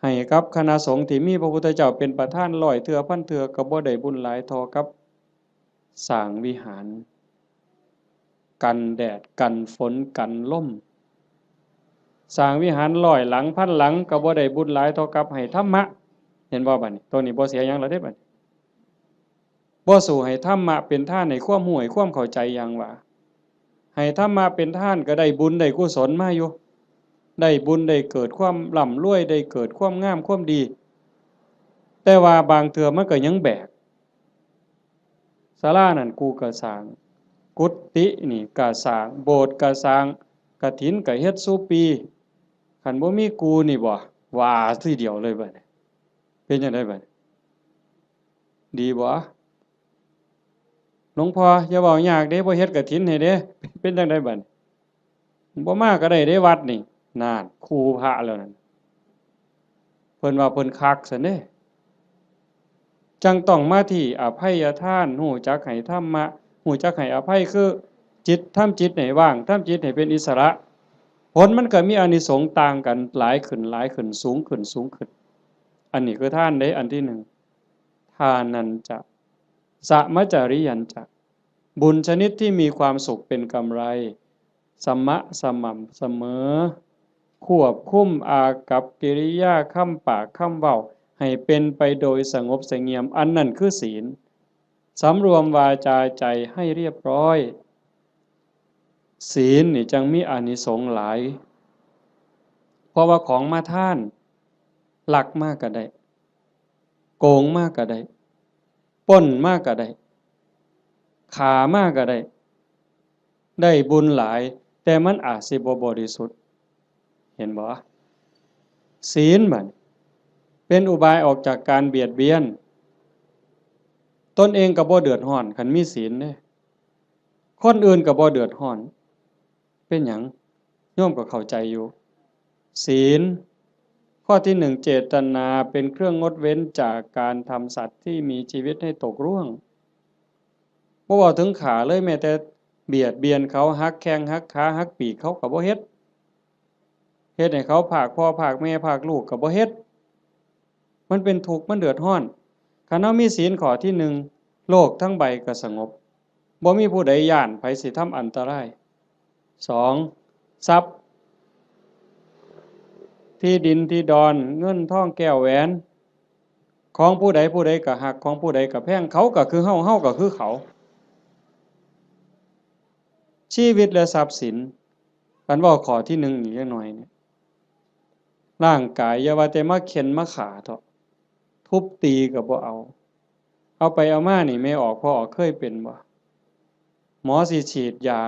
ให้กับคณะสงฆ์ที่มีพระพุทธเจ้าเป็นประธาน100เทื่อพันเทื่อก็บ่ได้บุญหลายเท่ากับสร้างวิหารกันแดดกันฝนกันลมสร้างวิหาร100หลังพันหลังก็บ่ได้บุญหลายเท่ากับให้ธรรมะเห็นบ่บัดนี้ตัวนี้บ่เสียหยังแล้วเด้บัดบ่สู้ให้ธรรมะเป็นทานให้ความรู้ให้ความเข้าใจอย่างว่าให้ธรรมะเป็นทานก็ได้บุญได้กุศลมาอยู่ได้บุญได้เกิดความร่ำรวยได้เกิดความงามความดีแต่ว่าบางเทื่อมันก็ยังแบกศาลานั่นกูก็สร้างกุฏินี่ก็สร้างโบสถ์ก็สร้างกฐินก็เฮ็ดซุปีคันบ่มีกูนี่บ่ว่าทีเดียวเลยบัดนี้เป็นจังได๋บัดดีบ่หลวงพ่ออย่าเว้ายากเด้บ่เฮ็ดกฐินให้เด้เป็นจังได๋บัดบ่มาก็ได้เด้วัดนี่นั่นครูพระแล้วนั่นเพิ่นว่าเพิ่นคักซั่นเด้จังต้องมาที่อภัยทานรู้จักให้ธรรมะรู้จักให้อภัยคือจิตทำจิตให้ว่างทำจิตให้เป็นอิสระผลมันก็มีอานิสงส์ต่างกันหลายขึ้นสูงขึ้นอันนี้คือทานเด้อันที่1ทานันจะสมจริยันจะบุญชนิดที่มีความสุขเป็นกำไรสม่ำเสมอควบคุมอากัปกิริยาคำปากคำเว้าให้เป็นไปโดยสงบเสงี่ยมอันนั้นคือศีล สำรวมวาจาใจให้เรียบร้อยศีลนี่จังมีอานิสงส์หลายเพราะว่าของมาท่านลักมากก็ได้โกงมากก็ได้ปล้นมากก็ได้ฆ่ามากก็ได้บุญหลายแต่มันอาจสิบ่บริสุทธิ์เห็นบ่ศีลบัดเป็นอุบายออกจากการเบียดเบียนตนเองก็บ่เดือดร้อนคันมีศีลเด้คนอื่นก็บ่เดือดร้อนเป็นหยังโยมก็เข้าใจอยู่ศีลข้อที่1เจตนาเป็นเครื่องงดเว้นจากการทำสัตว์ที่มีชีวิตให้ตกร่วงบ่เว้าถึงขาเลยแม้แต่เบียดเบียนเขาหักแข้งหักขาหักปีกเขาก็บ่เฮ็ดให้เขาพรากพ่อพรากแม่พรากลูกก็บ่เฮ็ดมันเป็นทุกข์มันเดือดร้อนคันเฮามีศีลข้อที่1โลกทั้งใบก็สงบบ่มีผู้ใดย้านไผสิทำอันตราย2ทรัพย์ที่ดินที่ดอนเงินทองแก้วแหวนของผู้ใดก็ฮักของผู้ใดก็แพงเขาก็คือเฮาก็คือเขาชีวิตและทรัพย์สินคันเว้าข้อที่1อีกจักหน่อยเนี่ยร่างกายอย่าว่าแต่มาเข็นมาฆ่าเถาะทุบตีก็บ่เอาไปเอามานี่แม่ออกพ่อออกเคยเป็นบ่หมอสิฉีดยา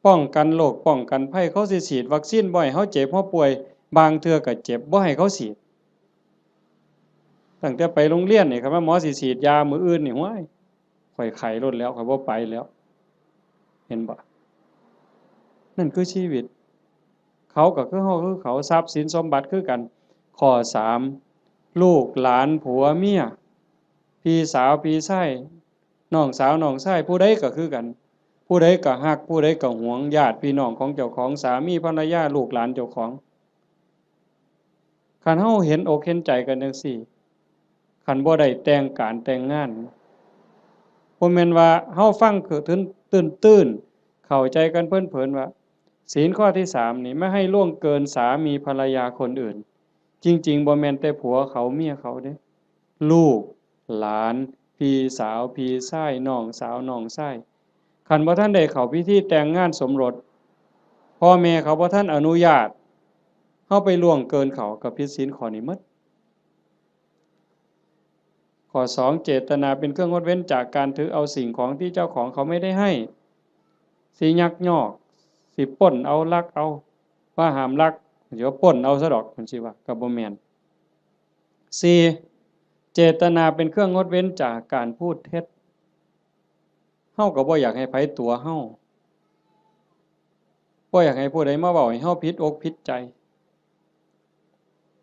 ป้องกันโรคป้องกันภัยเขาสิฉีดวัคซีนบ่ให้เฮาเจ็บเฮาป่วยบางเทื่อก็เจ็บบ่ให้เขาฉีดตั้งแต่ไปโรงเรียนนี่คันว่าหมอสิฉีดยามื้ออื่นนี่ห้วยข้อยไข้ลดแล้วข้อยบ่ไปแล้วเห็นบ่นั่นคือชีวิตเขาก็คือเฮาคือเขาทรัพย์สินสมบัติคือกันข้อ3ลูกหลานผัวเมียพี่สาวพี่ชายน้องสาวน้องชายผู้ใดก็คือกันผู้ใดก็ฮักผู้ใดก็หวงญาติพี่น้องของเจ้าของสามีภรรยาลูกหลานเจ้าของคันเฮาเห็นอกเห็นใจกันจังซี่คันบ่ได้แต่งการแต่งงานบ่แม่นว่าเฮาฟังคือตื้นๆเข้าใจกันเผินๆว่าศีลข้อที่3นี่ไม่ให้ล่วงเกินสามีภรรยาคนอื่นจริงๆบ่แม่นแต่ผัวเขาเมียเขาเด้ลูกหลานพี่สาวพี่ชายน้องสาวน้องชายคันบ่ทันได้เข้าพิธีแต่งงานสมรสพ่อแม่เขาบ่ทันอนุญาตเฮาไปล่วงเกินเขาก็ผิดศีลข้อนี้หมดข้อ2เจตนาเป็นเครื่องงดเว้นจากการถือเอาสิ่งของที่เจ้าของเขาไม่ได้ให้สิยักยอกสิปล้นเอาลักเอาว่าห้ามลักเดี๋ยวปล้นเอาซะดอกมันสิว่าก็บ่แม่น4เจตนาเป็นเครื่องงดเว้นจากการพูดเท็จเฮาก็บ่อยากให้ไผตัวเฮาบ่อยากให้ผู้ใดมาเว้าให้เฮาผิดอกผิดใจ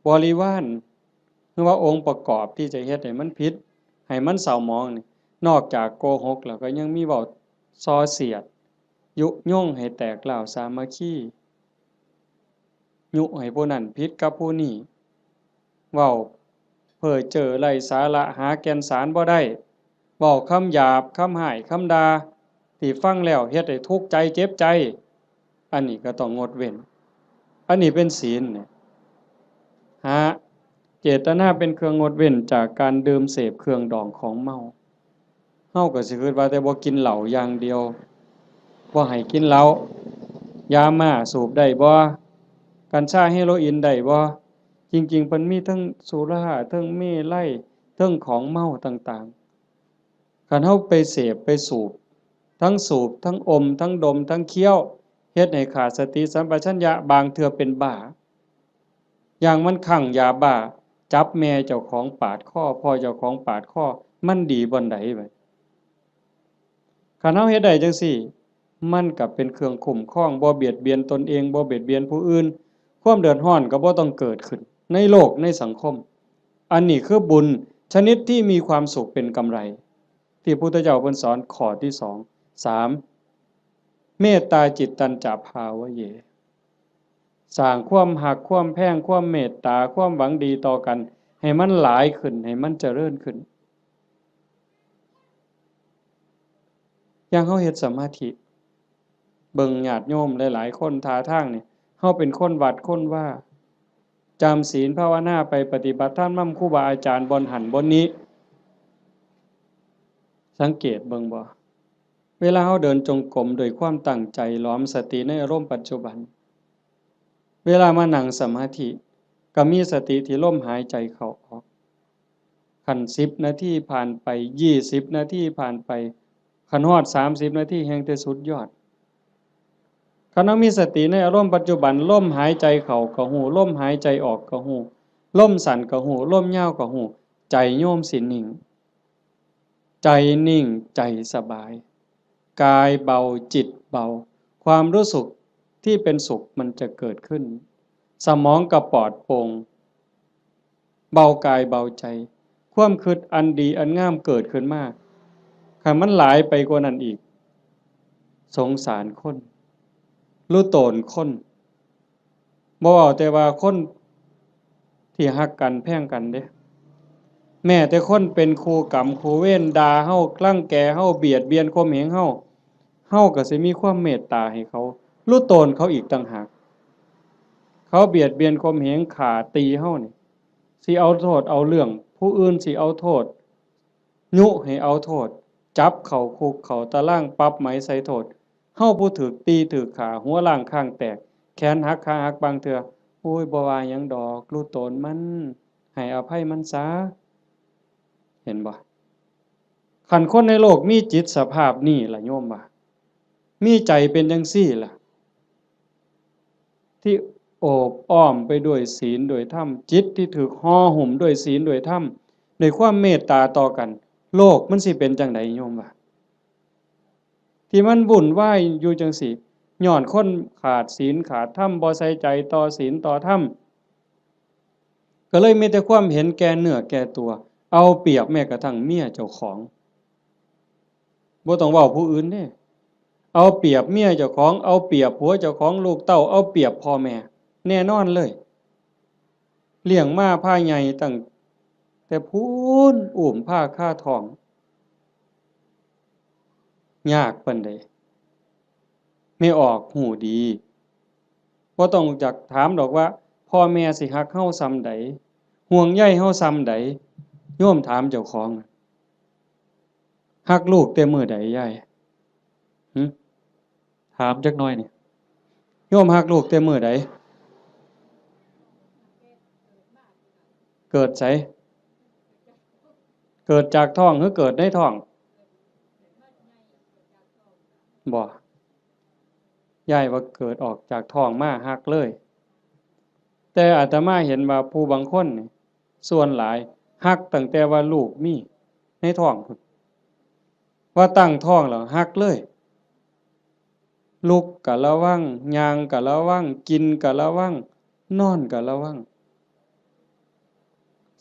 บริวารคือว่าองค์ประกอบที่จะเฮ็ดให้มันผิดให้มันเศร้าหมองนี่นอกจากโกหกแล้วก็ยังมีเว้าส่อเสียดยุยงให้แตกร้าวสามัคคียุให้ผู้นั้นผิดกับผู้นี้เว้าเพ้อเจ้อไร้สาระหาแก่นสารบ่ได้เว้าคำหยาบคำห้ายคำด่าที่ฟังแล้วเฮ็ดให้ทุกข์ใจเจ็บใจอันนี้ก็ต้องงดเว้นอันนี้เป็นศีลเนี่ยเจตนาเป็นเครื่องงดเว้นจากการดื่มเสพเครื่องดองของเมาเฮาก็สิคิดว่าแต่บ่กินเหล้าอย่างเดียวบ่ให้กินเหล้ายาม่าสูบได้บ่กัญชาเฮโรอีนได้บ่จริงๆเพิ่นมีทั้งสุราทั้งเมลัยทั้งของเมาต่างๆคันเฮาไปเสพไปสูบทั้งอมทั้งดมทั้งเคี้ยวเฮ็ดให้ขาดสติสัมปชัญญะบางเทื่อเป็นบ้าอย่างมันคลั่งยาบ้าจับแม่เจ้าของปาดคอพ่อเจ้าของปาดคอมันดีบ่ใดบัดคันเฮาเฮ็ดได้จังซี่มันก็เป็นเครื่องคุ้มครองบ่เบียดเบียนตนเองบ่เบียดเบียนผู้อื่นความเดือดร้อนก็บ่ต้องเกิดขึ้นในโลกในสังคมอันนี้คือบุญชนิดที่มีความสุขเป็นกำไรที่พุทธเจ้าเพิ่นสอนข้อที่2 3เมตตาจิตตัญจภาวะเยสร้างความหักความแพงความเมตตาความหวังดีต่อกันให้มันหลายขึ้นให้มันเจริญขึ้นอย่างเฮาเฮ็ดสมาธิเบิ่งญาติโยมหลายๆคนท่าทางนี่เฮาเป็นคนวัดคนว่าจำศีลภาวนาไปปฏิบัติธรรมนำครูบาอาจารย์บ่หันบ่นี้ สังเกตเบิ่งบ่เวลาเราเดินจงกรมด้วยความตั้งใจล้อมสติในอารมณ์ปัจจุบันเวลามานั่งสมาธิก็มีสติที่ลมหายใจเข้าออกคัน10นาทีผ่านไป20นาทีผ่านไปคันฮอด30นาทีแฮ่งแต่สุดยอดคันเรามีสติในอารมณ์ปัจจุบันลมหายใจเข้าก็ฮู้ลมหายใจออกก็ฮู้ลมสั้นก็ฮู้ลมยาวก็ฮู้ใจโยมสินิ่งใจนิ่งใจสบายกายเบาจิตเบาความรู้สึกที่เป็นสุขมันจะเกิดขึ้นสมองก็ปลอดโปร่งเบากายเบาใจความคิดอันดีอันงามเกิดขึ้นมาคันมันหลายไปกว่านั้นอีกสงสารคนรู้โตนคนบ่เว้าแต่ว่าคนที่ฮักกันแพงกันเด้แม้แต่คนเป็นคู่กรรมคู่เวรด่าเฮากลั่งแกเฮาเบียดเบียนข่มเหงเฮาก็สิมีความเมตตาให้เขารู้โตนเขาอีกต่างหากเขาเบียดเบียนข่มเหงฆ่าตีเฮานี่สิเอาโทษเอาเรื่องผู้อื่นสิเอาโทษยุให้เอาโทษจับเข้าคุกเข้าตารางปรับไหมใส่โทษเฮาผู้ถูกตีถูกฆ่าหัวล้างข้างแตกแขนหักขาหักบางเทื่อโอ้ยบ่ว่าหยังดอกรู้โตนมันให้อภัยมันซะเห็นบ่คันคนในโลกมีจิตสภาพนี้ล่ะโยมว่ามีใจเป็นจังซี่ล่ะที่โอบอ้อมไปด้วยศีลด้วยธรรมจิตที่ถูกห่อหุ้มด้วยศีลด้วยธรรมด้วยความเมตตาต่อกันโลกมันสิเป็นจังไดโยมว่าที่มันวุ่นวายอยู่จังซี่ย้อนคนขาดศีลขาดธรรมบ่ใส่ใจต่อศีลต่อธรรมก็เลยมีแต่ความเห็นแก่เนื้อแก่ตัวเอาเปรียบแม้กระทั่งเมียเจ้าของบ่ต้องเว้าผู้อื่นเด้เอาเปรียบเมียเจ้าของเอาเปรียบผัวเจ้าของลูกเต้าเอาเปรียบพ่อแม่แน่นอนเลยเลี้ยงมาพาใหญ่ตั้งแต่พูนอุ้มผ้าค่าท้องยากปานใดไม่ออกหูดีบ่ต้องจักถามดอกว่าพ่อแม่สิฮักเฮาส่ำใดห่วงใยเฮาส่ำใดโยมถามเจ้าของฮักลูกแต่มื้อใดยายหึถามจักหน่อยนี่โยมฮักลูกแต่มื้อใดเกิดไสเกิดจากท้องหรือเกิดในท้องบ่ยายว่าเกิดออกจากท้องมาฮักเลยแต่อาตมาเห็นว่าผู้บางคนนี่ส่วนหลายฮักตั้งแต่ว่าลูกมีในท้องพู้นว่าตั้งท้องแล้วฮักเลยลุกก็ระวังย่างก็ระวังกินก็ระวังนอนก็ระวัง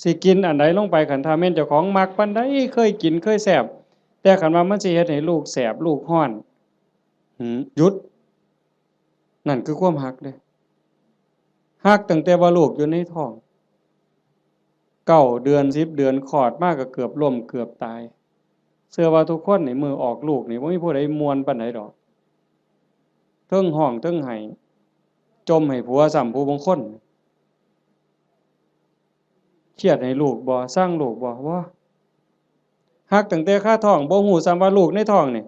สิกินอันใดลงไปคันถ้าแม่นเจ้าของมักปานใดเคยกินเคยแซ่บแต่คันว่ามันสิเฮ็ดให้ลูกแสบลูกร้อนหยุดนั่นคือความฮักเด้ฮักตั้งแต่ว่าลูกอยู่ในท้อง9เดือน10เดือนคลอดมาก็เกือบล้มเกือบตายเชื่อว่าทุกคนนี่มื้อออกลูกนี่บ่มีผู้ใดม่วนปานใดดอกเทิงร้องเทิงไห้จมให้ผัวซ้ำผู้บางคนเครียดให้ลูกบ่ซังลูกบ่ฮักตั้งแต่คาท้องบ่ฮู้ซ้ำว่าลูกในท้องนี่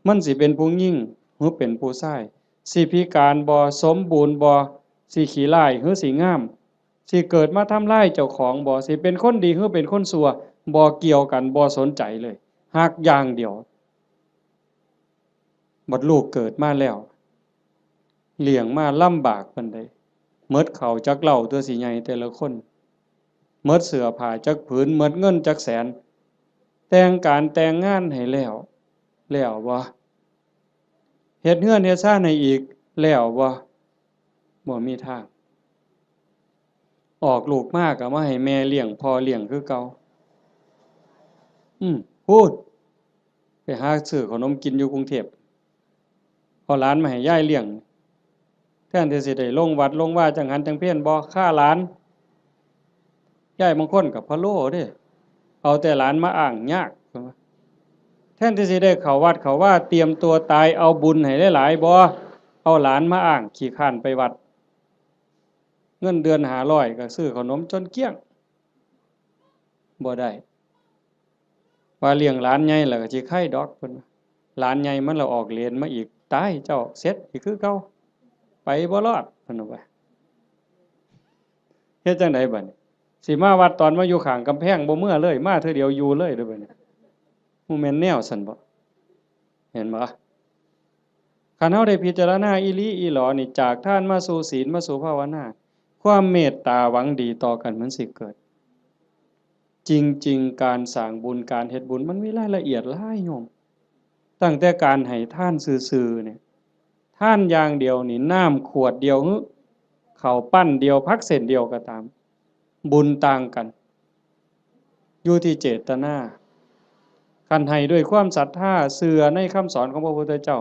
มันสิเป็นผู้หญิงหรือเป็นผู้ชายสิพิการบ่สมบูรณ์บ่สิขี้ร้ายหรือสิงามสิเกิดมาทำร้ายเจ้าของบ่สิเป็นคนดีหรือเป็นคนชั่วบ่เกี่ยวกันบ่สนใจเลยฮักอย่างเดียวบัดลูกเกิดมาแล้วเลี้ยงมาลำบากปานใดหมดข้าวจักเหล้าตัวสิใหญ่แต่ละคนหมดเสื้อผ้าจักผืนหมดเงินจักแสนแต่งการแต่งงานให้แล้วบ่เฮ็ดเรือนเฮ็ดซ่านให้อีกแล้วบ่มีทางออกลูกมาก็มาให้แม่เลี้ยงพ่อเลี้ยงคือเก่าพูดไปหาซื้อขนมกินอยู่กรุงเทพพอหลานมาให้ยายเลี้ยงแทนที่สิได้ลงวัดลงว่าจังหันจังเพี้ยนบ่ค่าหลานยายบางคนก็พะโล้เด้เอาแต่หลานมาอ้างยากแทนที่สิได้เข้าวัดเข้าว่าเตรียมตัวตายเอาบุญให้หลายๆบ่เอาหลานมาอ้างขี้คร้านไปวัดเงินเดือน500ก็ซื้อขนมจนเกลี้ยงบ่ได้ ว่าเลี้ยงหลานใหญ่แล้วก็สิไข่ดอกเพิ่นหลานใหญ่มันละออกเรียนมาอีกตายเจ้าเสร็จอีกคือเก่าไปบ่รอดเพิ่นว่าเฮ็ดจังได๋บัดนี้สิมาวัดตอนมาอยู่ข้างกำแพงบ่เมื่อเลยมาเทื่อเดียวอยู่เลยเด้อบัดนี้บ่แม่นแนวซั่นบ่เห็นบ่คันเฮาได้พิจารณาอีหลีอีหลอนี่จากทานมาสู่ศีลมาสู่ภาวนาความเมตตาหวังดีต่อกันมันสิเกิดจริงๆการสร้างบุญการเฮ็ดบุญมันมีรายละเอียดหลายโยมตั้งแต่การให้ทานซื่อๆเนี่ยทานอย่างเดียวนี่น้ำขวดเดียวข้าวปั้นเดียวผักเส้นเดียวก็ตามบุญต่างกันอยู่ที่เจตนาคันให้ด้วยความศรัทธาเชื่อในคำสอนของพระพุทธเจ้า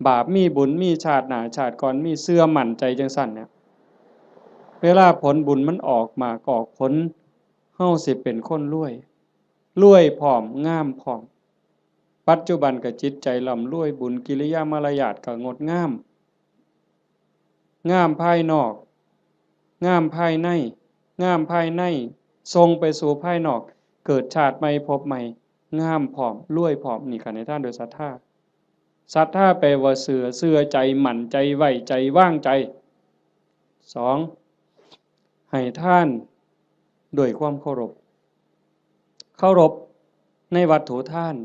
บาปมีบุญมีชาติหน้าชาติก่อนมีเชื่อมั่นใจจังซั่นเนี่ยเวลาผลบุญมันออกมาก็ออกผลเฮาสิเป็นคนรวยพร้อมงามพร้อมปัจจุบันก็จิตใจร่ำรวยบุญกิริยามารยาทก็งดงามงามภายนอกงามภายในงามภายในทรงไปสู่ภายนอกเกิดชาติใหม่พบใหม่งามพร้อมรวยพร้อมนี่กันในท่านโดยศรัทธาศรัทธาแปลว่าเชื่อใจหมั่นใจไว้ใจว่างใจ2ให้ท่านด้วยความเคารพในวัตถุทาน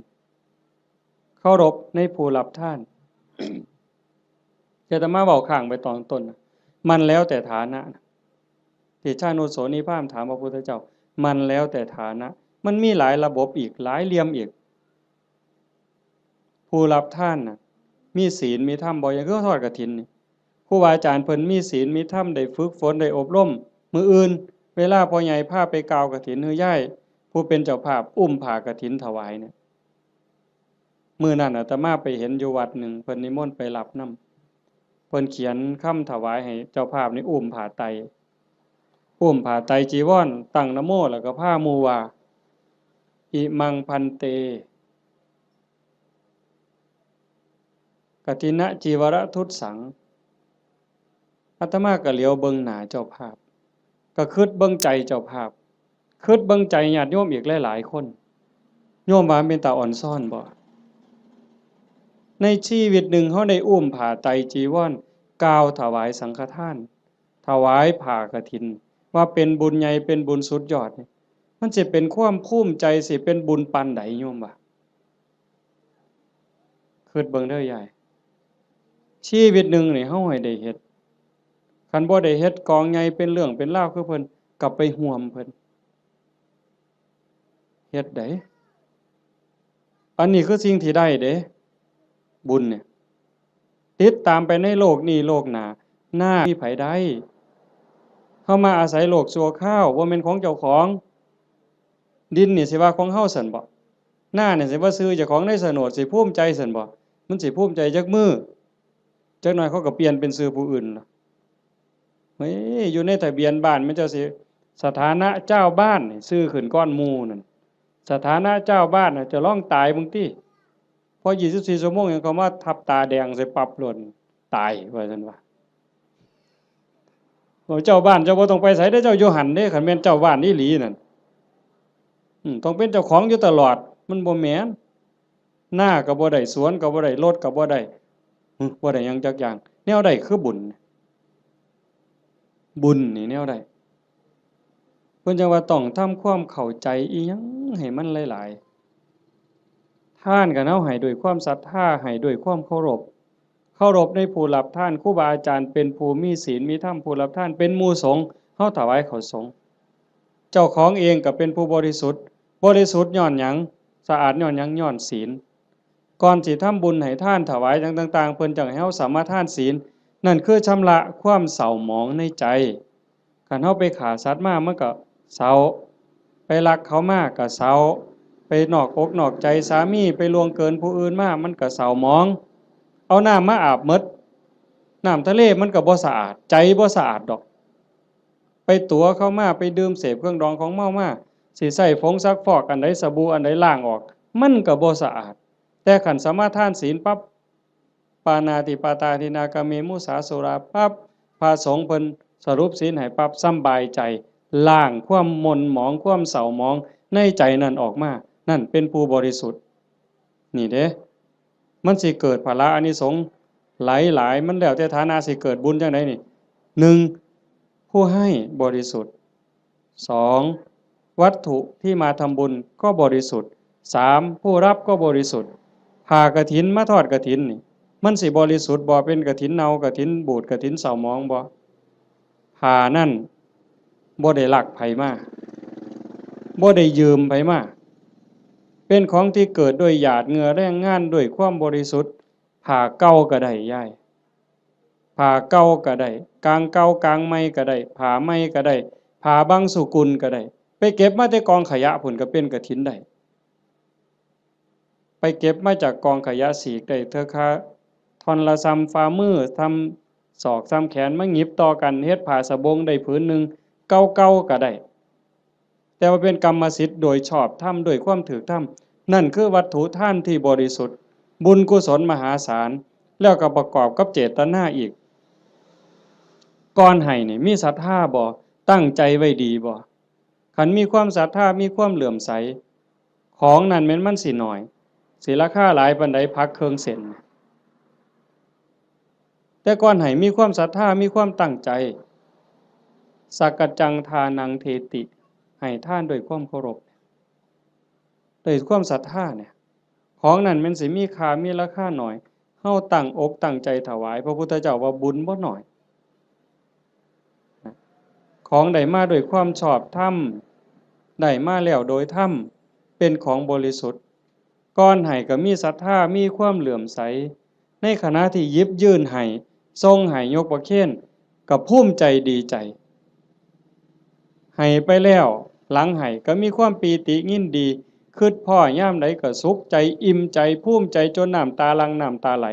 เคารพในผู้รับทานอาตมาเว้าข้างไปตอนต้นมันแล้วแต่ฐานะที่ชานุโสนิพามถามพระพุทธเจ้ามันแล้วแต่ฐานะมันมีหลายระบบอีกหลายเหลี่ยมอีกผู้รับทานน่ะมีศีลมีธรรมบ่อย่างคือทอดกฐินนี่ครูบาอาจารย์เพิ่นมีศีลมีธรรมได้ฝึกฝนได้อบรมมื้ออื่นเวลาพ่อใหญ่พาไปกล่าวกฐินฮือย่ายผู้เป็นเจ้าภาพอุ้มผ้ากฐินถวายเนี่ยมื้อนั้นอาตมาไปเห็นอยู่วัดหนึ่งเพิ่นนิมนต์ไปรับนำเพิ่นเขียนคำถวายให้เจ้าภาพนี่อุ้มผ้าไตรจีวรตั้งนะโมแล้วก็พาหมู่ว่าอิมังพันเตกฐินะจีวรทุตสังอาตมาก็เหลียวเบิ่งหน้าเจ้าภาพก็คิดเบิ่งใจเจ้าภาพคิดเบิ่งใจญาติโยมอีกหลายๆคนโยมว่าเป็นตาอ่อนซ่อนบ่ในชีวิตหนึ่งเฮาได้อุ้มผ้าไตรจีวรกล่าวถวายสังฆทานถวายผ้ากฐินว่าเป็นบุญใหญ่เป็นบุญสุดยอดนี่มันสิเป็นความภูมิใจสิเป็นบุญปานใดโยมว่าคิดเบิ่งเด้อยายชีวิตหนึ่งนี่เฮาให้ได้เฮ็ดคันบ่ได้เฮ็ดกองใหญ่เป็นเรื่องเป็นราวคือเพิ่นกลับไปห่วมเพิ่นเฮ็ดได้อันนี้คือสิ่งที่ได้เด้บุญเนี่ยติดตามไปในโลกนี้โลกหน้าหน้ามีไผได้เฮามาอาศัยโลกชั่วคราวบ่แม่นของเจ้าของดินนี่สิว่าของเฮาซั่นบ่หน้านี่สิว่าซื้อเจ้าของในโฉนดสิภูมิใจซั่นบ่มันสิภูมิใจจักมื้อจักหน่อยเขาก็เปลี่ยนเป็นชื่อผู้อื่นล่ะเฮ้ยอยู่ในทะเบียนบ้านมันเจ้าสิสถานะเจ้าบ้านนี่ชื่อขึ้นก้อนหมู่นั่นสถานะเจ้าบ้านน่ะจะร้องตายมึงติพอ24ชั่วโมงยังเขามาทับตาแดงใส่ปรับหล่นตายว่าซั่นว่าเจ้าบ้านเจ้าบ่ต้องไปไสเด้อเจ้าอยู่หั่นเด้คันแม่นเจ้าบ้านอีหลีนั่นต้องเป็นเจ้าของอยู่ตลอดมันบ่แม่นหน้าก็บ่ได้สวนก็บ่ได้รถก็บ่ได้บ่ได้หยังจักอย่างแนวใดคือบุญนี่แนวใดเพิ่นจังว่าต้องทำความเข้าใจอีหยังให้มันหลายๆทานก็เฮาให้ด้วยความศรัทธาให้ด้วยความเคารพในผู้รับทานครูบาอาจารย์เป็นผู้มีศีลมีธรรมผู้รับทานเป็นหมู่สงฆ์เฮาถวายข้าวสงฆ์เจ้าของเองก็เป็นผู้บริสุทธิ์ย้อนหยังสะอาดย้อนหยังย้อนศีลก่อนสิทำบุญให้ทานถวายจังต่างๆเพิ่นจังให้เฮาสามารถทานศีลนั่นคือชำระความเศร้าหมองในใจคันเฮาไปฆ่าสัตว์มามันก็เศร้าไปลักเขามาก็เศร้าไปนอกอกนอกใจสามีไปล่วงเกินผู้อื่นมามันก็เศร้าหมองเอาน้ำมาอาบหมดน้ำทะเลมันก็บ่สะอาดใจบ่สะอาดดอกไปตั๋วเข้ามาไปดื่มเสพเครื่องดองของเมามาสิใช้ผงซักฟอกอันใดสบู่อันใดล้างออกมันก็บ่สะอาดแต่คันสมาทานศีลปั๊บปานาติปาตาทินากาเมมุสาสุราปั๊บพระสงฆ์เพิ่นสรุปศีลให้ปั๊บสำบายใจล้างความหม่นหมองความเศร้าหมองในใจนั่นออกมา นั่นเป็นผู้บริสุทธิ์นี่เด้มันสิเกิดภละอานิสงส์หลายมันแล้วแต่ฐานะสิเกิดบุญจังไดนี่หนึ่งผู้ให้บริสุทธิ์สองวัตถุที่มาทำบุญก็บริสุทธิ์สามผู้รับก็บริสุทธิ์ผ่ากฐินมาทอดกฐินนี่มันสิบริสุทธิ์บ่เป็นกฐินเนากฐินบูดกฐินเศร้าหมองบ่ผ่านั่นบ่ได้ลักไผมาบ่ได้ยืมไผมาเป็นของที่เกิดด้วยหยาดเหงื่อแรงงานด้วยความบริสุทธิ์ผ่าเก่าก็ได้ยายผ่าเก่าก็ได้กลางเก่ากลางใหม่ก็ได้ผ่าใหม่ก็ได้ผ่าบางสุกุลก็ได้ไปเก็บมาแต่กองขยะพุ่นก็เป็นกฐินได้ไปเก็บมาจากกองขยะสีกได้เถอะค่ะท่อนละซ้ำฝ่ามือทำศอกซ้ำแขนมาหยิบต่อกันเฮ็ดผ้าสบงได้ผืนหนึ่งเก่าๆก็ได้แต่ว่าเป็นกรรมสิทธิ์โดยชอบธรรมโดยความถูกธรรมนั่นคือวัตถุท่านที่บริสุทธิ์บุญกุศลมหาศาลแล้วก็ประกอบกับเจตนาอีกก่อนให้นี่มีศรัทธาบ่ตั้งใจไว้ดีบ่คันมีความศรัทธามีความเหลื่อมใสของนั้นแม้นมันสิน้อยสิราคาหลายปานใดพักเครื่องเส้นแต่ก่อนให้มีความศรัทธามีความตั้งใจสักกจังทานังเทติให้ท่านด้วยความเคารพด้วยความศรัทธาเนี่ยของนั้นมันสิมีค่ามีราคาหน่อยเฮาตั้งอกตั้งใจถวายพระพุทธเจ้าว่าบุญบ่น้อยของได้มาด้วยความชอบธรรมได้มาแล้วโดยธรรมเป็นของบริสุทธิ์ก่อนให้ก็มีศรัทธามีความเหลื่อมใสในขณะที่หยิบยื่นให้ทรงให้ยกประเคนก็ภูมิใจดีใจให้ไปแล้วหลังให้ก็มีความปีติยินดีคิดพ่อย่ามใดก็สุขใจอิ่มใจภูมิใจจนน้ำตาหลั่งน้ำตาไหล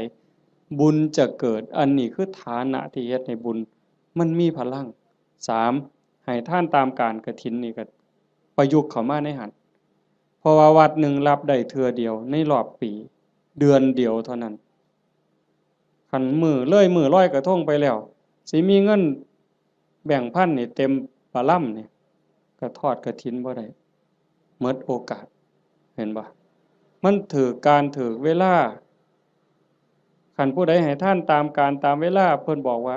บุญจะเกิดอันนี้คือฐานะที่เฮ็ดให้บุญมันมีพลังสามให้ท่านตามการกฐินนี่ก็ประยุกต์เข้ามาในหันเพราะว่าวัดหนึ่งรับได้เทื่อเดียวในรอบปีเดือนเดียวเท่านั้นคันมือร้อยกระทงไปแล้วสิมีเงินแบ่งพันนี่เต็มปะล่ำนี่ก็ทอดกฐินบ่ได้หมดโอกาสเห็นบ่มันถือการถือเวลาคันผู้ใดให้ท่านตามการตามเวลาเพิ่นบอกว่า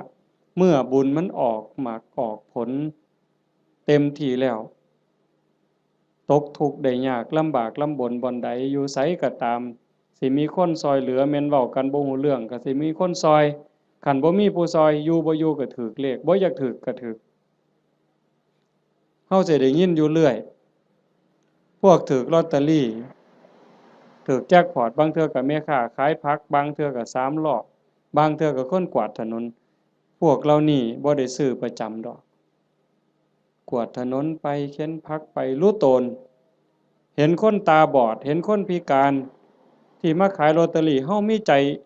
เมื่อบุญมันออกหมากออกผลเต็มที่แล้วตกทุกข์ได้ยากลำบากลำบนบ่อนใดอยู่ไสก็ตามสิมีคนซอยเหลือแม่นเว้ากันบ่ฮู้เรื่องก็สิมีคนซอยคันบ่มีผู้ซอยอยู่บ่อยู่ก็ถูกเลขบ่อยากถูกก็ถูกเฮาสิได้ยินอยู่เรื่อยพวกถูกลอตเตอรี่ถูกแจ็คพอตบางเทื่อก็แม่ค้าขายผักบางเทื่อก็3ล้อบางเทื่อก็คนกวาดถนนพวกเรานี่บ่ได้ซื้อประจำดอกกวาดถนนไปเข็นผักไปรู้ตนเห็นคนตาบอดเห็นคนพิการที่มาขายลอตเตอรี่เฮามี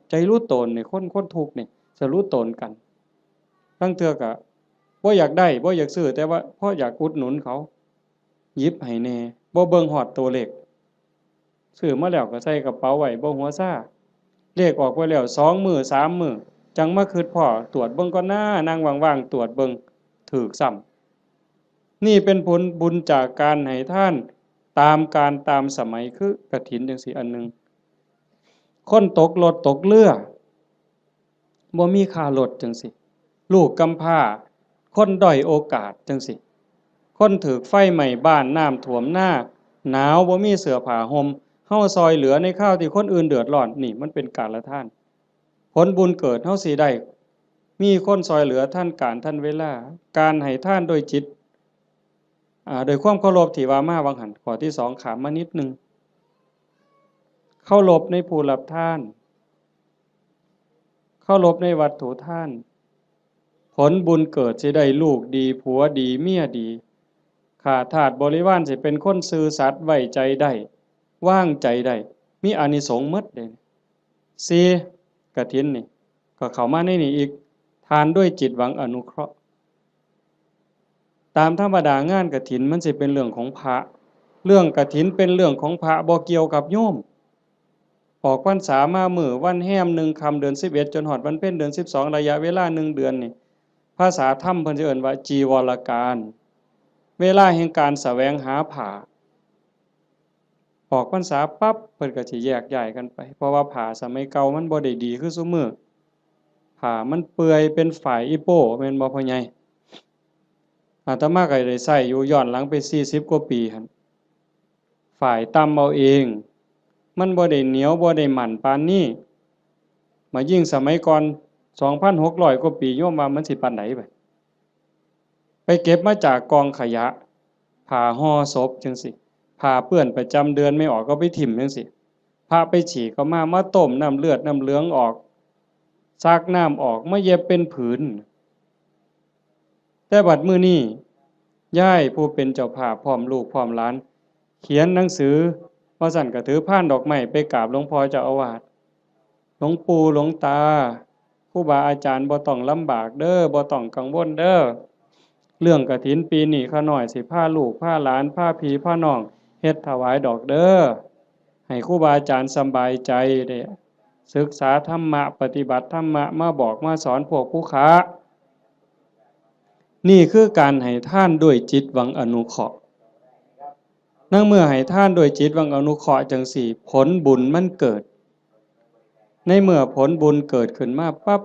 ใจรู้ตนนี่คนทุกข์นี่จะรู้ตนกันบางเทื่อก็บ่อยากได้บ่อยากซื้อแต่ว่าเพราะอยากอุดหนุนเขาหยิบให้แน่บ่เบิ่งฮอดตัวเลขซื้อมาแล้วก็ใส่กระเป๋าไว้บ่หัวซ่าเลขออกไปแล้ว2มื้อ3มื้อจังมาคิดพ้อตรวจเบิ่งก่อนนะนั่งว่างๆตรวจเบิ่งถูกซ้ำนี่เป็นผลบุญจากการให้ท่านตามการตามสมัยคือกฐินจังซี่อันนึงคนตกรถตกเรือบ่มีค่ารถจังซี่ลูกกำพร้าคนด้อยโอกาสจังซี่คนถูกไฟไหม้บ้านน้ำท่วมนาหนาวบ่มีเสื้อผ้าห่มเฮาซอยเหลือในข้าวที่คนอื่นเดือดร้อนนี่มันเป็นการละทานผลบุญเกิดเฮาสิได้มีคนซอยเหลือท่านการท่านเวลาการให้ทานโดยจิตโดยความเคารพที่ว่ามาวังหันข้อที่2ขามมานิดนึงเคารพในผู้รับทานเคารพในวัตถุทานผลบุญเกิดสิได้ลูกดีผัวดีเมียดีข้าทาสบริวารสิเป็นคนซื่อสัตย์ไว้ใจได้วางใจได้มีอานิสงส์หมดเด้4กฐินนี่ก็เข้ามาในนี่อีกทานด้วยจิตหวังอนุเคราะห์ตามธรรมดางานกฐินมันสิเป็นเรื่องของพระเรื่องกฐินเป็นเรื่องของพระบ่เกี่ยวกับโยมออกพรรษามามื้อวันแฮม1ค่ำเดือน11จนฮอดวันเพ็ญเดือน12ระยะเวลา1เดือนนี่ภาษาธรรมเพิ่นสิเอิ้นว่าจีวรการเวลาแห่งการแสวงหาผ้า ออกพรรษาปั๊บเพิ่นก็สิแยกย้ายกันไปเพราะว่าผ้าสมัยเก่ามันบ่ได้ดีคือซุมื้อผ้ามันเปื่อยเป็นฝ่ายอีโป้แม่นบ่พ่อใหญ่อาตมาก็ได้ใช้อยู่ย้อนหลังไป40กว่าปีหั่นฝ่ายตำเอาเองมันบ่ได้เหนียวบ่ได้หมั่นปานนี้มายิ่งสมัยก่อน 2,600 กว่าปีโยมว่ามันสิปานใดไปเก็บมาจากกองขยะผ้าห่อศพจังซี่ผ้าเปื้อนประจำเดือนไม่ออกก็ไปถิ่มจังซี่ผ้าไปฉีกก็มาต้มน้ำเลือดน้ำเหลืองออกซักน้ำออกมาเย็บเป็นผืนแต่บัดมื้อนี้ยายผู้เป็นเจ้าภาพพร้อมลูกพร้อมหลานเขียนหนังสือว่าสั่นก็ถือพานดอกไม้ไปกราบหลวงพ่อเจ้าอาวาสหลวงปู่หลวงตาครูบาอาจารย์บ่ต้องลำบากเด้อบ่ต้องกังวลเด้อเรื่องกฐินปีนี้ข้าน้อยสิพาลูกพาหลานพาพี่พาน้องเฮ็ดถวายดอกเด้อให้ครูบาอาจารย์สำบายใจได้ศึกษาธรรมะปฏิบัติธรรมะมาบอกมาสอนพวกผู้ค้านี่คือการให้ทานด้วยจิตหวังอนุเคราะห์นั่งเมื่อให้ทานด้วยจิตหวังอนุเคราะห์จังสี่ผลบุญมันเกิดในเมื่อผลบุญเกิดขึ้นมาปั๊บ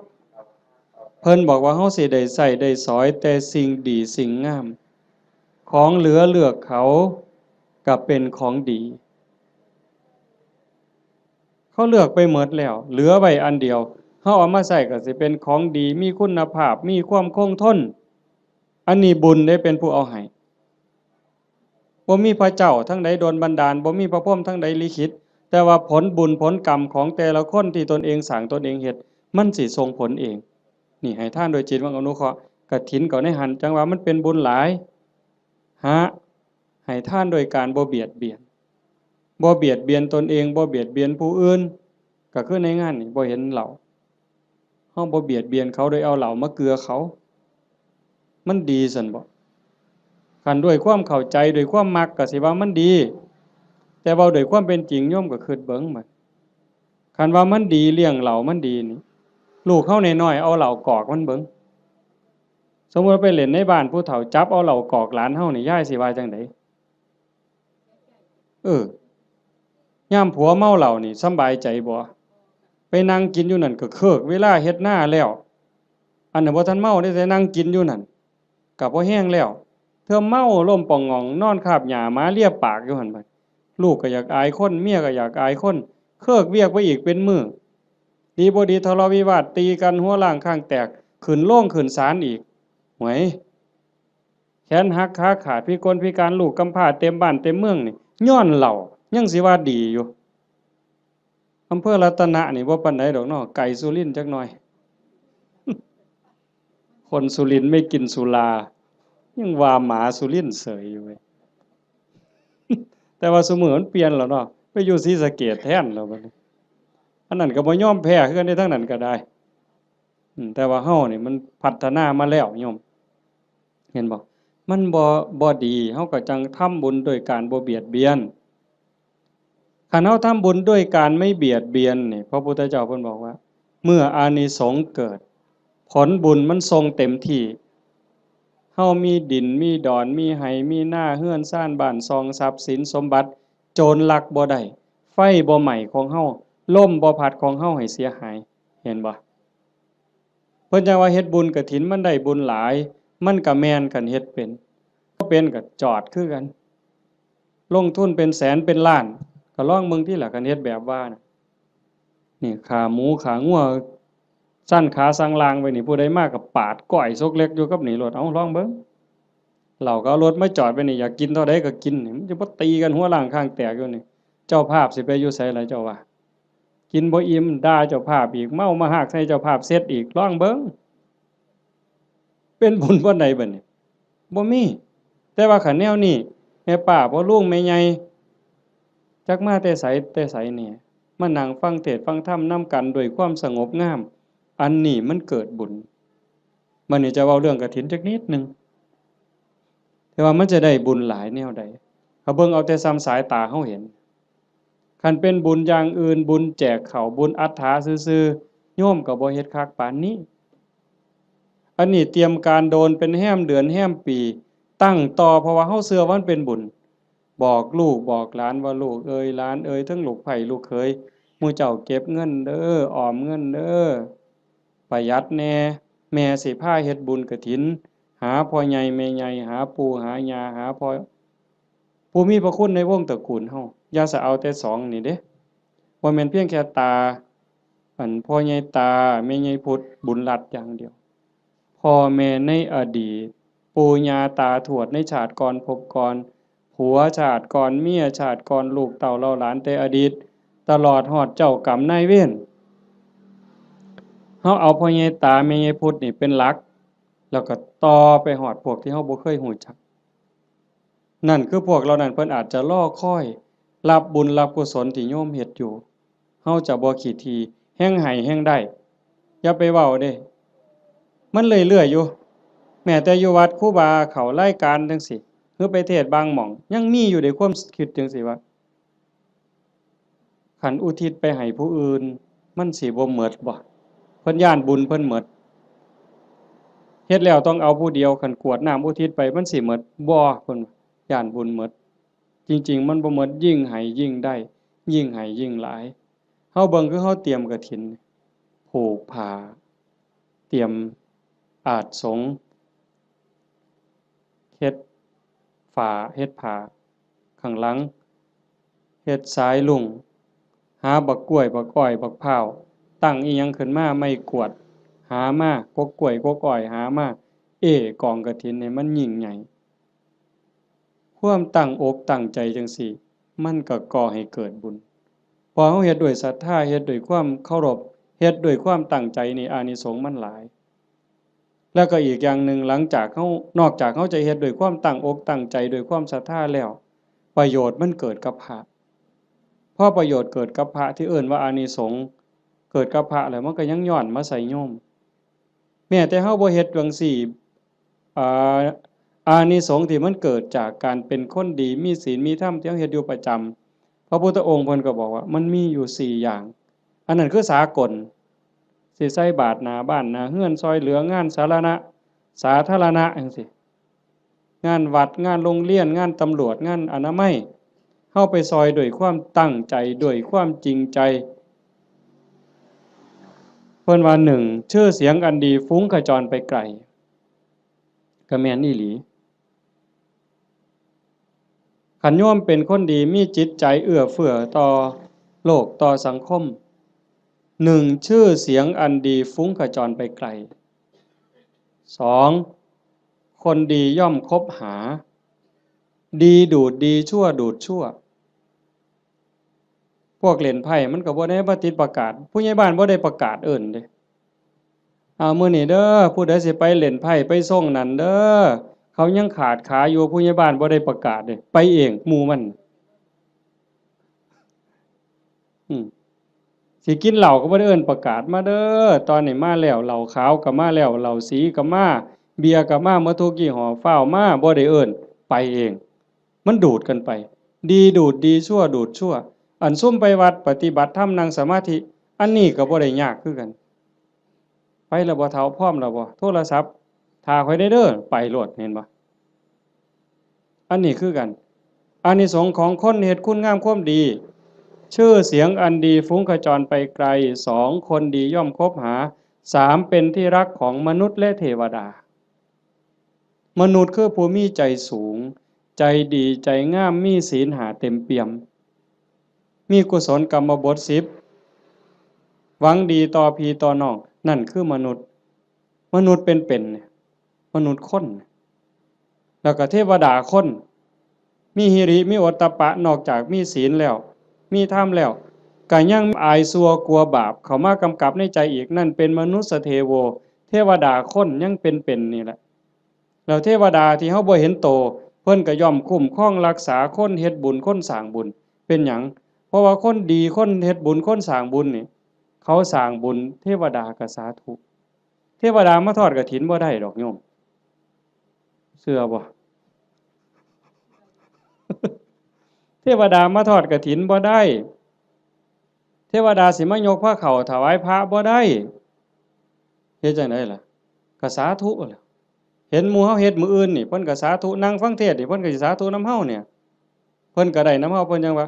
เพิ่นบอกว่าเฮาสิได้ใช้ได้สอยแต่สิ่งดีสิ่งงามของเหลือเลือกเขาก็เป็นของดีเขาเลือกไปหมดแล้วเหลือไว้อันเดียวเฮาเอามาใช้ก็สิเป็นของดีมีคุณภาพมีความคงทนอันนี้บุญได้เป็นผู้เอาให้บ่มีพระเจ้าทั้งใดโดนบันดาลบ่มีพระพรหมทั้งใดลิขิตแต่ว่าผลบุญผลกรรมของแต่ละคนที่ตนเองสร้างตนเองเฮ็ดมันสิส่งผลเองนี่ให้ทานโดยจิตหวังอนุเคราะห์กฐินก็ในหันจังว่ามันเป็นบุญหลายให้ทานโดยการบ่เบียดเบียนบ่เบียดเบียนตนเองบ่เบียดเบียนผู้อื่นก็คือในงานนี่บ่เห็นเหล้าเฮาบ่เบียดเบียนเขาโดยเอาเหล้ามาเกลือเขามันดีซั่นบ่คันด้วยความเข้าใจด้วยความมักก็สิว่ามันดีแต่เว้าด้วยความเป็นจริงโยมก็คิดเบิ่งบัดคันว่ามันดีเลี้ยงเหล้ามันดีนี่ลูกเฮาน้อยๆเอาเหล้ากอกมันเบิ่งสมมุติไปเล่นในบ้านผู้เฒ่าจับเอาเหล้ากอกหลานเฮานี่ยายสิว่าจังไดยามผัวเมาเหล้านี่สำบายใจบ่ไปนั่งกินอยู่นั่นก็เคิกเวลาเฮ็ดนาแล้วอันนั้นบ่ทันเมาได้แต่นั่งกินอยู่นั่นก็บ่แห้งแล้วเธอเมาล้มป่องงองนอนคาบหญ้าหมาเลียปากอยู่หั่นบัดลูกก็อยากอายคนเมียก็อยากอายคนเคิกเวียกไปอีกเป็นมื้อดีบ่ดีทะเลาะวิวาทตีกันหัวล้างข้างแตกขึ้นโรงขึ้นศาลอีกหวยแขนหักขาขาดพิกลพิการลูกกำพร้าเต็มบ้านเต็มเมืองนี่ย้อนเหล้ายังสิว่าดีอยู่อำเภอรัตนะนี่บ่ปานใดดอกเนาะไกลสุรินทร์จักหน่อยคนสุรินทร์ไม่กินสุรายังว่าหมาสุรินทร์เสยอยู่เว้ยแต่ว่าซุมื้อมันเปลี่ยนแล้วเนาะไปอยู่ศรีสะเกษแทนแล้วบัดนี้อันนั้นก็บ่ยอมแพ้คือกันในทางนั้นก็ได้แต่ว่าเฮานี่มันพัฒนามาแล้วโยมเห็นบ่มันบ่ดีเฮาก็จังทำบุญโดยการบ่เบียดเบียนคันเฮาทำบุญด้วยการไม่เบียดเบียนนี่พระพุทธเจ้าเพิ่นบอกว่าเมื่ออานิสงส์เกิดผลบุญมันทรงเต็มที่เฮามีดินมีดอนมีไหมีนาเรือนซ่านบ้านซองทรัพย์สินสมบัติโจรลักบ่ได้ไฟบ่ไหม้ของเฮาลมบ่พัดของเฮาให้เสียหายเห็นบ่เพิ่นจังว่าเฮ็ดบุญกฐินมันได้บุญหลายมันก็แม่นกันเฮ็ดเป็นบ่เป็นก็จอดคือกันลงทุนเป็นแสนเป็นล้านก็ลองเบิ่งติล่ะคันเฮ็ดแบบว่าน่ะนี่ขาหมูขางัวสั้นขาสังลางไว้นี่ผู้ใดมาก็ปาดก้อยซกเล็กอยู่กับนี่โลดเอาลองเบิ่งเหล้าก็เอารถมาจอดไว้นี่อยากกินเท่าใดก็กินนี่มันจะบ่ตีกันหัวล้างข้างแตกอยู่นี่เจ้าภาพสิไปอยู่ไสล่ะเจ้าว่ากินบ่อิ่มด่าเจ้าภาพอีกเมามาหากใส่เจ้าภาพเสร็จอีกลองเบิ่งเป็นบุญบ่ใดบัดนี้บ่มีแต่ว่าคันแนวนี้แม่ป้าพ่อลุงแม่ใหญ่จักมาแต่ไสนี่มานั่งฟังเทศน์ฟังธรรมนำกันด้วยความสงบงามอันนี้มันเกิดบุญมื้อนี้จะเว้าเรื่องกฐินจักนิดนึงแต่ว่ามันจะได้บุญหลายแนวใดถ้าเบิ่งเอาแต่ซ้ำสายตาเฮาเห็นคันเป็นบุญอย่างอื่นบุญแจกข้าวบุญอัฏฐาซื่อๆโยมก็บ่เฮ็ดคักปานนี้อันนี้เตรียมการโดนเป็นแห้มเดือนแห้มปีตั้งต่อเพราะว่าเฮาเชื่อว่ามันเป็นบุญ บอกลูกบอกหลานว่าลูกเอ้ยหลานเอ้ยทั้งลูกไผ่ลูกเขยหมู่เจ้าเก็บเงินเด้อออมเงินเด้อประหยัดแน่แม่สิพาเฮ็ดบุญกฐินหาพ่อใหญ่แม่ใหญ่หาปู่หาย่าหาพ่อผู้มีพระคุณในวงตระกูลเฮาอย่าสะเอาแต่สองนี่เด้บ่แม่นเพียงแค่ตาพ่อใหญ่ตาแม่ใหญ่พุทธบุญรัตน์อย่างเดียวพ่อแม่ในอดีตปู่ย่าตาทวดในชาติก่อนภพก่อนผัวชาติก่อนเมียชาติก่อนลูกเต้าเหล่าหลานแต่อดีตตลอดฮอดเจ้ากรรมนายเวรเฮาเอาพ่อใหญ่ตาแม่ใหญ่พุทธนี่เป็นหลักแล้วก็ต่อไปฮอดพวกที่เฮาบ่เคยฮู้จักนั่นคือพวกเหล่านั้นเพิ่นอาจจะรอคอยรับบุญรับกุศลที่โยมเฮ็ดอยู่เฮาจะบ่ขี้ทีแฮ่งให้แฮ่งได้อย่าไปเว้าเด้มันเรื่อยๆอยู่แม้แต่อยู่วัดครูบาเข้ารายการจังซี้หรือไปเทศน์บางหม้องยังมีอยู่ในความคิดจังซี้ว่าคันอุทิศไปให้ผู้อื่นมันสิบ่หมดบ่เพิ่นย้านบุญเพิ่นหมดเฮ็ดแล้วต้องเอาผู้เดียวคันกรวดน้ำอุทิศไปมันสิหมดบ่เพิ่นย้านบุญหมดจริงๆมันบ่หมดยิ่งให้ยิ่งได้ยิ่งให้ยิ่งหลายเฮาเบิ่งคือเฮาเตรียมกฐินผูกผ้าเตรียมอาสงฆ์เฮ็ดฝาเฮ็ดผ้าข้างหลังเฮ็ดสายลุงหาบักกล้วยบักอ้อยบักพร้าวตั้งอิหยังขึ้นมาไม้กวาดหามากกกล้วยกกอ้อยหามากองกฐินนี่มันยิ่งใหญ่ความตั้งอกตั้งใจจังซี่มันก็ก่อให้เกิดบุญพอเฮาเฮ็ดด้วยศรัทธาเฮ็ดด้วยความเคารพเฮ็ดด้วยความตั้งใจนี่อานิสงส์มันหลายแล้วก็อีกอย่างหนึ่งหลังจากเฮานอกจากเฮาจะเฮ็ดด้วยความตั้งอกตั้งใจด้วยความศรัทธาแล้วประโยชน์มันเกิดกับพระพอประโยชน์เกิดกับพระที่เอิ้นว่าอานิสงส์เกิดกับพระแล้วมันก็ยังย้อนมาใส่โยมแม้แต่เฮาบ่เฮ็ดจังซี่อ่าอานิสงส์ที่มันเกิดจากการเป็นคนดีมีศีลมีธรรมที่เฮาเฮ็ดอยู่ประจำพระพุทธองค์เพิ่นก็บอกว่ามันมีอยู่4อย่างอันนั้นคือสากลสิใส่บาตรหน้าบ้านหน้าเรือนซอยเหลืองานสาธารณะจังซี่งานวัดงานโรงเรียนงานตำรวจงานอนามัยเฮาไปซอยด้วยความตั้งใจด้วยความจริงใจเพิ่นว่า1ชื่อเสียงอันดีฟุ้งกระจรไปไกลก็แม่นอีหลีคันโยมเป็นคนดีมีจิตใจเอื้อเฟื้อต่อโลกต่อสังคมชื่อเสียงอันดีฟุ้งกระจรไปไกล2คนดีย่อมคบหาดีดูดดีชั่วดูดชั่วพวกเล่นไพ่มันก็บ่ได้มาติดประกาศผู้ใหญ่บ้านบ่ได้ประกาศเอิ้นเด้มื้อนี้เด้อผู้ใดสิไปเล่นไพ่ไปส่งนั่นเด้อเขายังขาดขาอยู่ผู้ใหญ่บ้านบ่ได้ประกาศเด้ไปเองหมู่มันอืมสิกินเหล้าก็บ่ได้เอิ้นประกาศมาเด้อตอนนี้มาแล้วเหล้าขาวก็มาแล้วเหล้าสีก็มาเบียร์ก็มาหมดทุกยี่ห้อฟ้าวมาบ่ได้เอิ้นไปเองมันดูดกันไปดีดูดดีชั่วดูดชั่วอันซุ่มไปวัดปฏิบัติธรรมนั่งสมาธิอันนี้ก็บ่ได้ยากคือกันไปแล้วบ่เฒ่าพร้อมแล้วบ่โทรศัพท์ท่าค่อยได้เด้อไปโลดเห็นบ่อันนี้คือกันอานิสงส์ของคนเฮ็ดคุณงามความดีชื่อเสียงอันดีฟุ้งกระจรไปไกล2คนดีย่อมคบหา3เป็นที่รักของมนุษย์และเทวดามนุษย์คือผู้มีใจสูงใจดีใจงามมีศีล5เต็มเปี่ยมมีกุศลกรรมบท10หวังดีต่อพี่ต่อน้องนั่นคือมนุษย์เป็นเนี่ยมนุษย์คนแล้วก็เทวดาคนมีหิริมีโอตตัปปะนอกจากมีศีลแล้วมีธรรมแล้วก็ยังอายซัวกลัวบาปเข้ามากำกับในใจอีกนั่นเป็นมนุษย์เทโวเทวดาคนยังเป็นนี่แหละแล้วเทวดาที่เฮาบ่เห็นโตเพิ่นก็ย่อมคุ้มครองรักษาคนเฮ็ดบุญคนสร้างบุญเป็นหยังเพราะว่าคนดีคนเฮ็ดบุญคนสร้างบุญนี่เขาสร้างบุญเทวดาก็สาธุเทวดามาทอดกฐินบ่ได้ดอกโยมเชื่อบ่เทวดามาทอดกฐินบ่ได้เทวดาสิมายกผ้าเขาถวายพระบ่ได้เฮ็ดจังได๋ล่ะก็สาธุแหละเห็นหมู่เฮาเฮ็ดมื้ออื่นนี่เพิ่นก็สาธุนั่งฟังเทศน์นี่เพิ่นก็สิสาธุนำเฮาเนี่ย เพิ่นก็ได้นำเฮาเพิ่นจังว่า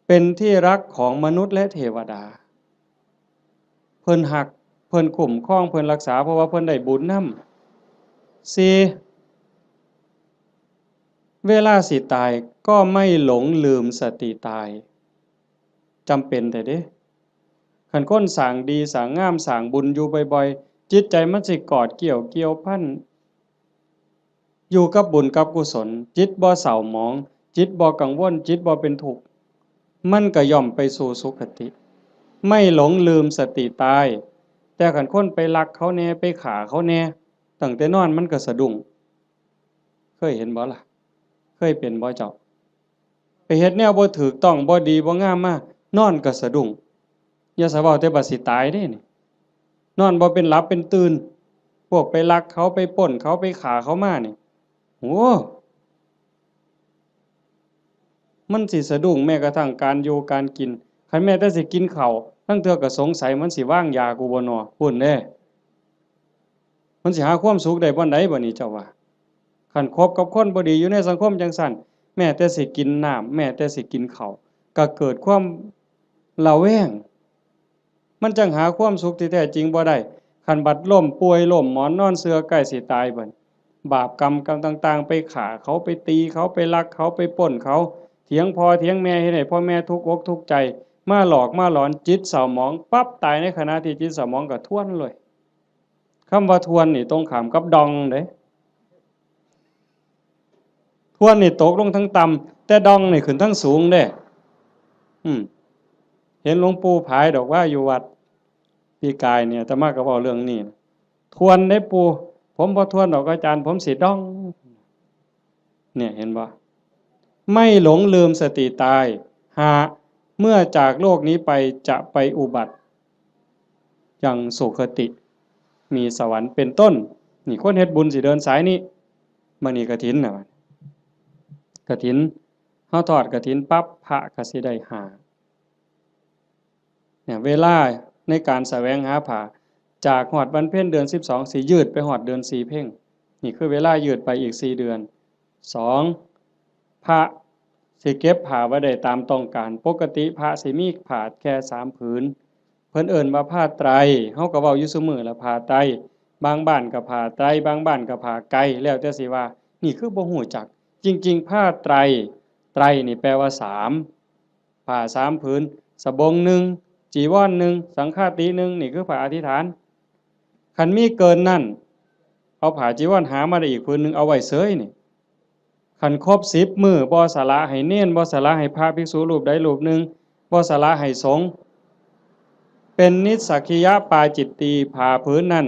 เป็นที่รักของมนุษย์และเทวดาเพิ่นฮักเพิ่นคุ้มครองเพิ่นรักษาเพราะว่าเพิ่นได้บุญนำ4เวลาสิตายก็ไม่หลงลืมสติตายจำเป็นแต่เด้คันคนสร้างดีสร้างงามสร้างบุญอยู่บ่อยๆจิตใจมันสิกอดเกี่ยวพันอยู่กับบุญกับกุศลจิตบ่เศร้าหมองจิตบ่กังวลจิตบ่เป็นทุกข์มันก็ย่อมไปสู่สุคติไม่หลงลืมสติตายแต่คันคนไปลักเขาแน่ไปฆ่าเขาแน่ตั้งแต่นอนมันก็สะดุ้งเคยเห็นบ่ล่ะเคยเป็นบ่เจ้าไปเฮ็ดแนวบ่ถูกต้องบ่ดีบ่งามมานอนก็สะดุ้งอย่าสะเว้าแต่บัดสิตายเด้นี่นอนบ่เป็นหลับเป็นตื่นพวกไปลักเขาไปปล้นเขาไปฆ่าเขามานี่โอ้มันสิสะดุ้งแม้กระทั่งการอยู่การกินคันแม้แต่สิกินข้าวทั้งเทื่อก็สงสัยมันสิวางยากูบ่น้อพู้นเด้มันสิหาความสุขได้บ่ใดบัดนี้เจ้าว่าคันคบกับคนบ่ดีอยู่ในสังคมจังซั่นแม้แต่สิกินน้ำแม้แต่สิกินข้าวก็เกิดความระแวงมันจังหาความสุขที่แท้จริงบ่ได้คันบัดล้มป่วยล้มหมอนนอนเสื่อใกล้สิตายเบิดบาปกรรมต่างๆไปฆ่าเขาไปตีเขาไปลักเขาไปปล้นเขาเถียงพ่อเถียงแม่เฮ็ดให้พ่อแม่ทุกข์อกทุกข์ใจมาหลอกมาหลอนจิตเศร้าหมองปั๊บตายในขณะที่จิตเศร้าหมองก็ทวนเลยคำว่าทวนนี่ตรงข้ามกับดองเด้ทวนนี่ตกลงทั้งต่ำแต่ดองนี่ขึ้นทั้งสูงเด้อืมเห็นหลวงปู่ผายดอกว่าอยู่วัดปีกายเนี่ยอาตมาก็เว้าเรื่องนี้ทวนได้ปู่ผมบ่ทวนดอกอาจารย์ผมสิดองเนี่ยเห็นบ่ไม่หลงลืมสติตายหาเมื่อจากโลกนี้ไปจะไปอุบัติยังสุคติมีสวรรค์เป็นต้นนี่คนเฮ็ดบุญสิเดินสายนี้มื้อนี้กฐินน่ะกฐินเฮาทอดกฐินปั๊บพระก็สิได้หาเนี่ยเวลาในการแสวงหาผ้าจากฮอดวันเพ็ญเดือน12สิยืดไปฮอดเดือน4เพ็งนี่คือเวลายืดไปอีก4เดือน2พระสิเก็บผ้าไว้ได้ตามต้องการปกติพระสิมีผ้าแค่3ผืนเพิ่นเอิ้นว่าผ้าไตรเฮาก็เว้าอยู่ซุมื้อละผ้าไตรบางบ้านก็ผ้าไตรบางบ้านก็ผ้าไกแล้วแต่สิว่านี่คือบ่ฮู้จักจริงๆผ้าไตรไตรนี่แปลว่า3ผ้า3ผืนสบง1จีวร1สังฆาติ1นี่คือผ้าอธิษฐานคันมีเกินนั้นเอาผ้าจีวรหามาได้อีกผืนนึงเอาไว้เสยนี่คันครบ10มื้อบ่สละให้เณรบ่สละให้พระภิกษุรูปใดรูปหนึ่งบ่สละให้สงฆ์เป็นนิสสักขิยปาจิตตีผ้าผืนนั้น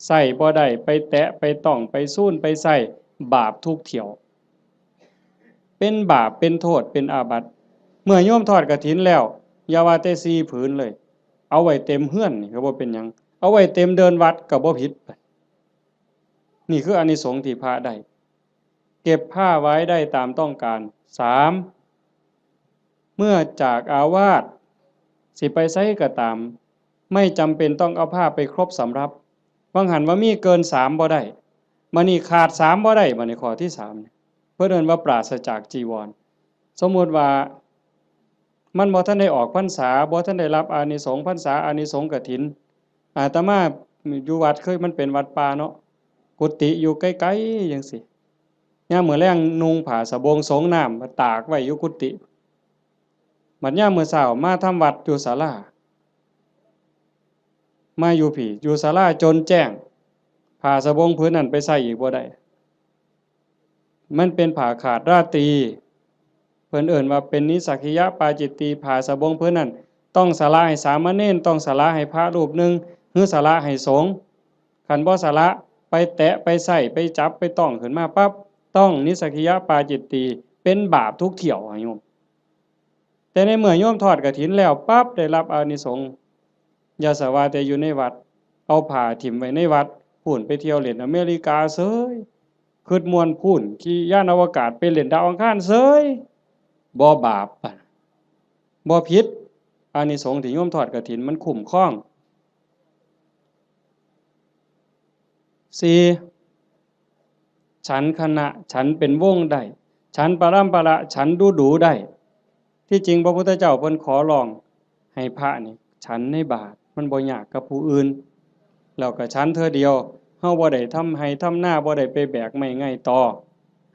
ใส่บ่ได้ไปแตะไปต้องไปสู้นไปใส่บาปทุกเที่ยวเป็นบาปเป็นโทษเป็นอาบัติเมื่อโยมทอดกฐินแล้วอย่าว่าแต่4ผืนเลยเอาไว้เต็มเฮือนนี่ก็บ่เป็นหยังเอาไว้เต็มเดินวัดก็บ่ผิดนี่คืออานิสงส์ที่พระได้เก็บผ้าไว้ได้ตามต้องการ3เมื่อจากอาวาสสิไปไสก็ตามไม่จำเป็นต้องเอาผ้าไปครบสำรับบางหันว่ามีเกิน3บ่ได้มื้อนี้ขาด3บ่ได้บัดนี้ข้อที่3เพิ่นเอิ้นว่าปราศจากจีวรสมมุติว่ามันบ่ทันได้ออกพรรษาบ่ทันได้รับอานิสงส์พรรษาอานิสงส์กฐินอาตมาอยู่วัดเคยมันเป็นวัดป่าเนาะกุฏิอยู่ไกลๆจังซี่ยามมื้อแลงนุ่งผ้าสบงสงน้ำมาตากไว้อยู่กุฏิบัดยามมื้อเช้ามาทำวัดอยู่ศาลามาอยู่พี่อยู่ศาลาจนแจ้งผ้าสบงผืนนั้นไปใส่อีกบ่ได้มันเป็นผ้าขาดราตรีเพิ่นเอิ้นว่าเป็นนิสสักขิยปาจิตตีผ้าสบงผืนนั้นต้องสละให้สามเณรต้องสละให้พระรูปหนึ่งหรือสละให้สงฆ์คันบ่สละไปแตะไปใส่ไปจับไปต้องขึ้นมาปั๊บต้องนิสสักขิยปาจิตตีเป็นบาปทุกเที่ยวโยมแต่ในเมื่อโยมทอดกฐินแล้วปั๊บได้รับอานิสงส์อย่าสว่าแต่อยู่ในวัดเอาผ้าถิ่มไว้ในวัดพู้นไปเที่ยวเล่นอเมริกาเสยคิดม่วนพู้นขี่ยานอวกาศไปเล่นดาวอังคารเสยบ่บาปบ่ผิดอานิสงส์ที่โยมทอดกฐินมันคุ้มครอง4 ฉันคณะฉันเป็นวงได้ฉันปรัมประฉันดูได้ที่จริงพระพุทธเจ้าเพิ่นขอร้องให้พระนี่ฉันในบาตรมันบ่ยากกับผู้อื่นแล้วก็ฉันเทื่อเดียวเฮาบ่ได้ทำให้ทำหน้าบ่ได้ไปแบกไม้ไงต่อ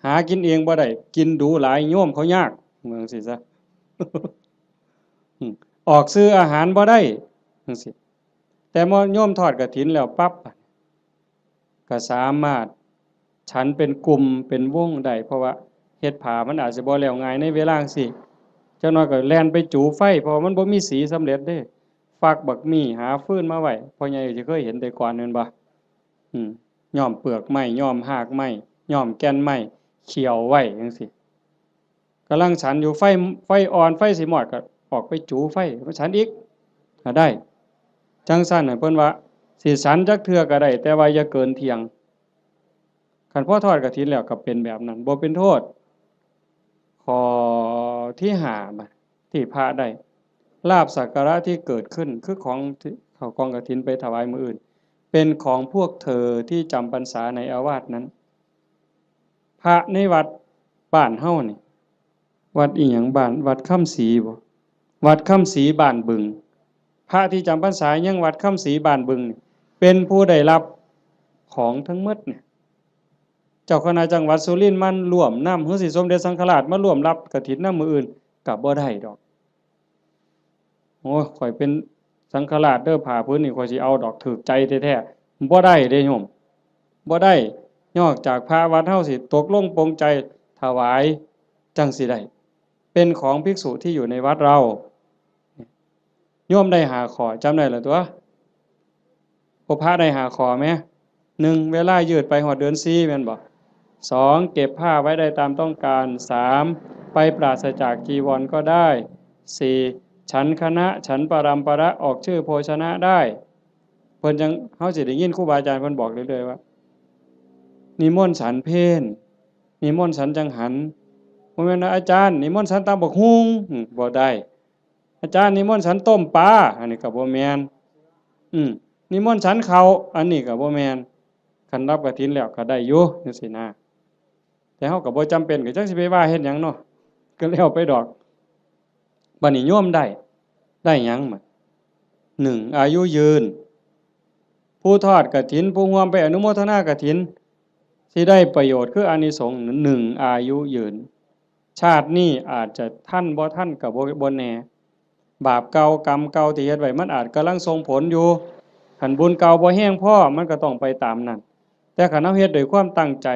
หากินเองบ่ได้กินดูหลายโยมเขายากเหมือนสิซะ ออกซื้ออาหารบ่ได้จังซี่แต่มอโยมทอดกฐินแล้วปั๊บก็สามารถฉันเป็นกลุ่มเป็นวงได้เพราะว่าเฮ็ดผ้ามันอาจจะบ่แล้วง่ายในเวลาจังซี่จักหน่อยก็แล่นไปจูไฟเพราะมันบ่มีสีสำเร็จเด้ฟักบักมี่หาฟืนมาไว้พ่อใหญ่สิเคยเห็นแต่ก่อนแม่นบ่อืมย้อมเปลือกไม้ย้อมหากไม้ย้อมแก่นไม้เขี่ยวไว้จังซี่กำลังฉันอยู่ไฟอ่อนไฟสิมอดก็ออกไปจูไฟมาฉันอีกก็ได้จังซั่นน่ะเพิ่นว่าสิฉันจักเทื่อก็ได้แต่ว่าอย่าเกินเที่ยงคันพอทอดกฐินแล้วก็เป็นแบบนั้นบ่เป็นโทษข้อที่5บัดที่พระได้ลาภสักการะที่เกิดขึ้นคือของที่เขากองกฐินไปถวายมื้ออื่นเป็นของพวกเธอที่จำพรรษาในอาวาสนั้นพระในวัดบ้านเฮานี่วัดอีหยังบ้านวัดค่ำศรีบ่วัดค่ำศรีบ้านบึงพระที่จำพรรษายังวัดค่ำศรีบ้านบึงนี่เป็นผู้ได้รับของทั้งหมดเนี่ยเจ้าคณะจังหวัดสุรินทร์มันร่วมนำหรือสิสมเด็จสังฆราชมาร่วมรับกฐินนำมื้ออื่นก็บ่ได้ดอกโอ้ข่อยเป็นสังฆราชเด้อผ้าพื้นนี่ข่อยสิเอาดอกถูกใจแท้ๆบ่ได้เด้โยมบ่ได้นอกจากพระวัดเฮาสิตกลงปรงใจถวายจังสิได้เป็นของภิกษุที่อยู่ในวัดเราโยมได้หาขอจำได้ล่ะตัวพระได้หาขอไหม1เวลายืดไปฮอดเดือน4แม่นบ่2เก็บผ้าไว้ได้ตามต้องการ3ไปปราศจากจีวรก็ได้4ฉันคณะฉันปรัมประออกชื่อโภชนะได้เพิ่นจังเฮาสิได้ยินครูบาอาจารย์เพิ่นบอกเรื่อยๆว่านิมนต์ฉันเพลนิมนต์ฉันจังหันบ่แม่นว่าอาจารย์นิมนต์ฉันตำบักหุ่งบ่ได้อาจารย์นิมนต์ฉันต้มปลาอันนี้ก็บ่แม่นนิมนต์ฉันข้าวอันนี้ก็บ่แม่นคันรับกฐินแล้วก็ได้อยู่จังซี่นะแต่เฮาก็บ่จำเป็นก็จักสิไปว่าเฮ็ดหยังเนาะก็แล้วไปดอกบัดนี้โยมได้หยังบัด1อายุยืนผู้ทอดกฐินผู้ร่วมไปอนุโมทนากฐินสิได้ประโยชน์คืออานิสงส์1อายุยืนชาตินี้อาจจะทันบ่ทันก็บ่แน่บาปเก่ากรรมเก่าที่เฮ็ดไว้มันอาจกำลังส่งผลอยู่คันบุญเก่าบ่แห้งพอมันก็ต้องไปตามนั้นแต่คันเฮาเฮ็ดด้วยความตั้งใจ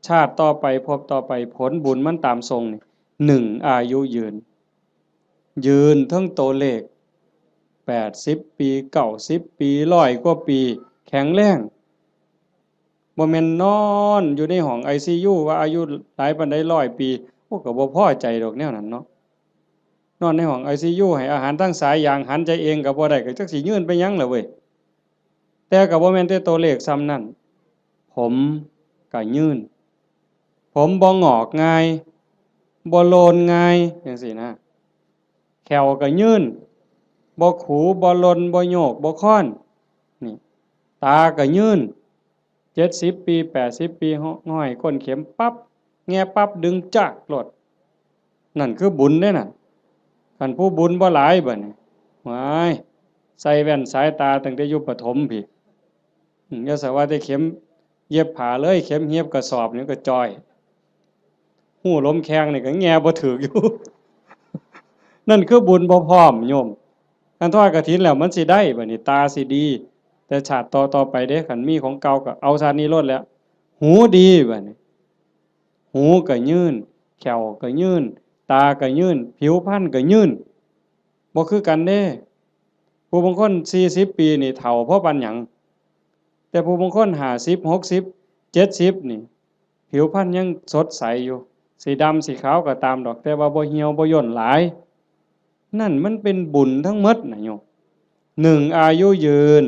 ชาติต่อไปภพต่อไปผลบุญมันตามส่งนี่1อายุยืนทั้งตัวเลข80ปี90ปี100กว่าปีแข็งแรงบ่แม่นนอนอยู่ในห้อง ICU ว่าอายุหลายปานใด100ปีโอ้ก็บ่พอใจดอกแนวนั้นเนาะนอนในห้อง ICU ให้อาหารทางสายยางหันใจเองก็บ่ได้ก็จักสิยืนไปหยังล่ะเว้ยแต่ก็บ่แม่นแต่ตัวเลขซ้ำนั้นผมก็ยืนผมบ่งอกง่ายบ่โลนง่ายจังซี่นะแขวก็ยืนบ่ขูบ่ลนบ่โยกบ่ค้อนนี่ตาก็ยืน70ปี80ปีห้อยก้นเข็มปั๊บแง่ปั๊บดึงจักโลดนั่นคือบุญเด้น่ะคันผู้บุญบ่หลายบัดนี้ว้ายใส่แว่นสายตาตั้งแต่อยู่ประถมพี่อย่าสว่าแต่เข็มเย็บผ้าเลยเข็มเย็บกระสอบนี่ก็จ้อยหู้ลมแข้งนี่ก็แง่บ่ถึกอยู่ นั่นคือบุญบ่พร้อมโยมคันทอดกฐินแล้วมันสิได้บัดนี้ตาสิดีแต่ชาติต่อไปเด้คันมีของเก่าก็เอาชาตินี้โลดแล้วหูดีบัดนี้หูก็ยืนแขวก็ยืนตาก็ยืนผิวพรรณก็ยืนบ่คือกันเด้ผู้บางคน40ปีนี่เฒ่าเพราะปานหยังแต่ผู้บางคน50 60 70นี่ผิวพรรณยังสดใสอยู่สีดำสีขาวก็ตามดอกแต่ว่าบ่เหี่ยวบ่ย่นหลายนั่นมันเป็นบุญทั้งหมดน่ะโยม1อายุยืน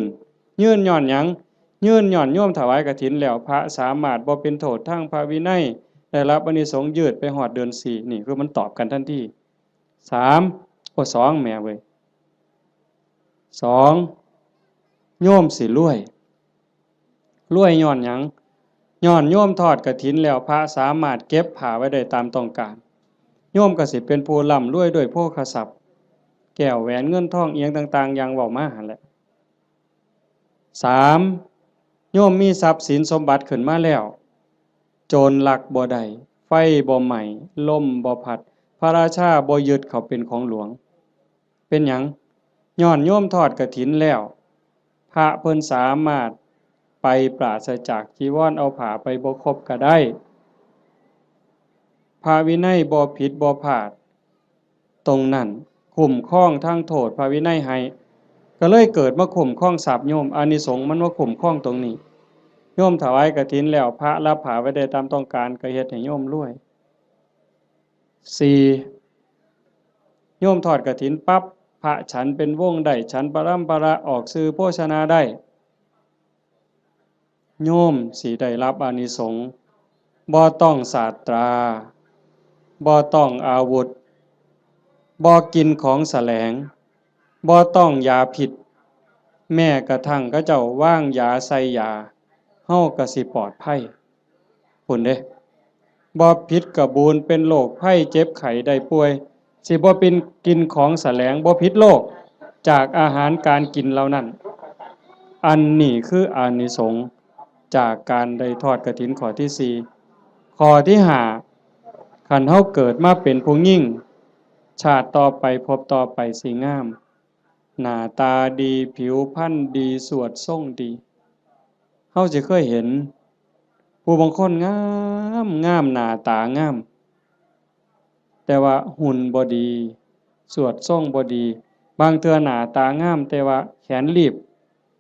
ย้อนหยังยืนย้อนโยมถวายกฐินแล้วพระสามารถบ่เป็นโทษทางพระวินัยได้รับอานิสงส์ยืดไปฮอดเดือน4นี่คือมันตอบกันทันที2แม่เว้ย2โยมสิรวยย้อนหยัง ย้อนโยมทอดกฐินแล้วพระสามารถเก็บผ้าไว้ได้ตามต้องการโยมก็สิเป็นผู้ร่ำรวยด้วยโภคทรัพย์แก้วแหวนเงินทองเอียงต่างๆอย่างเว้ามาหั่นแหละสามโยมมีทรัพย์สินสมบัติขึ้นมาแล้วโจรลักบ่ได้ไฟบ่ไหม้ลมบ่พัดพระราชาบ่ยึดเขาเป็นของหลวงเป็นหยังย้อนโยมทอดกฐินแล้วพระเพิ่นสามารถไปปราศจากจีวรเอาผ้าไปบ่ครบก็ได้พระวินัยบ่ผิดบ่พลาดตรงนั้นคุ้มครองทางโทษพระวินัยให้ก็เลยเกิดมาคุ้มครองทรัพย์โยมอานิสงส์มันว่าคุ้มครองตรงนี้โยมถวายกฐินแล้วพระรับผ้าไว้ได้ตามต้องการก็เฮ็ดให้โยมรวยสี่โยมทอดกฐินปั๊บพระฉันเป็นวงได้ฉันปรัมปราออกสื่อโภชนาได้โยมสิได้รับอานิสงส์บ่ต้องศาสตราบ่ต้องอาวุธบ่กินของแสลงบ่ต้องยาพิษแม้กระทั่งเขาเจ้าว่างยาใส่ยาเฮาก็สิปลอดภัยพุ่นเด้บ่ผิดกระบูนเป็นโรคภัยเจ็บไข้ได้ป่วยสิบ่เป็นกินของแสลงบ่ผิดโรคจากอาหารการกินเหล่านั้นอันนี้คืออานิสงส์จากการได้ทอดกฐินข้อที่สี่ข้อที่ห้าคันเฮาเกิดมาเป็นผู้หญิงชาติต่อไปพบต่อไปสิงามหน้าตาดีผิวพรรณดีสวดทรงดีเฮาสิเคยเห็นผู้บางคนงามงามหน้าตางามแต่ว่าหุ่นบ่ดีสวดทรงบ่ดีบางเทื่อหน้าตางามแต่ว่าแขนรีบ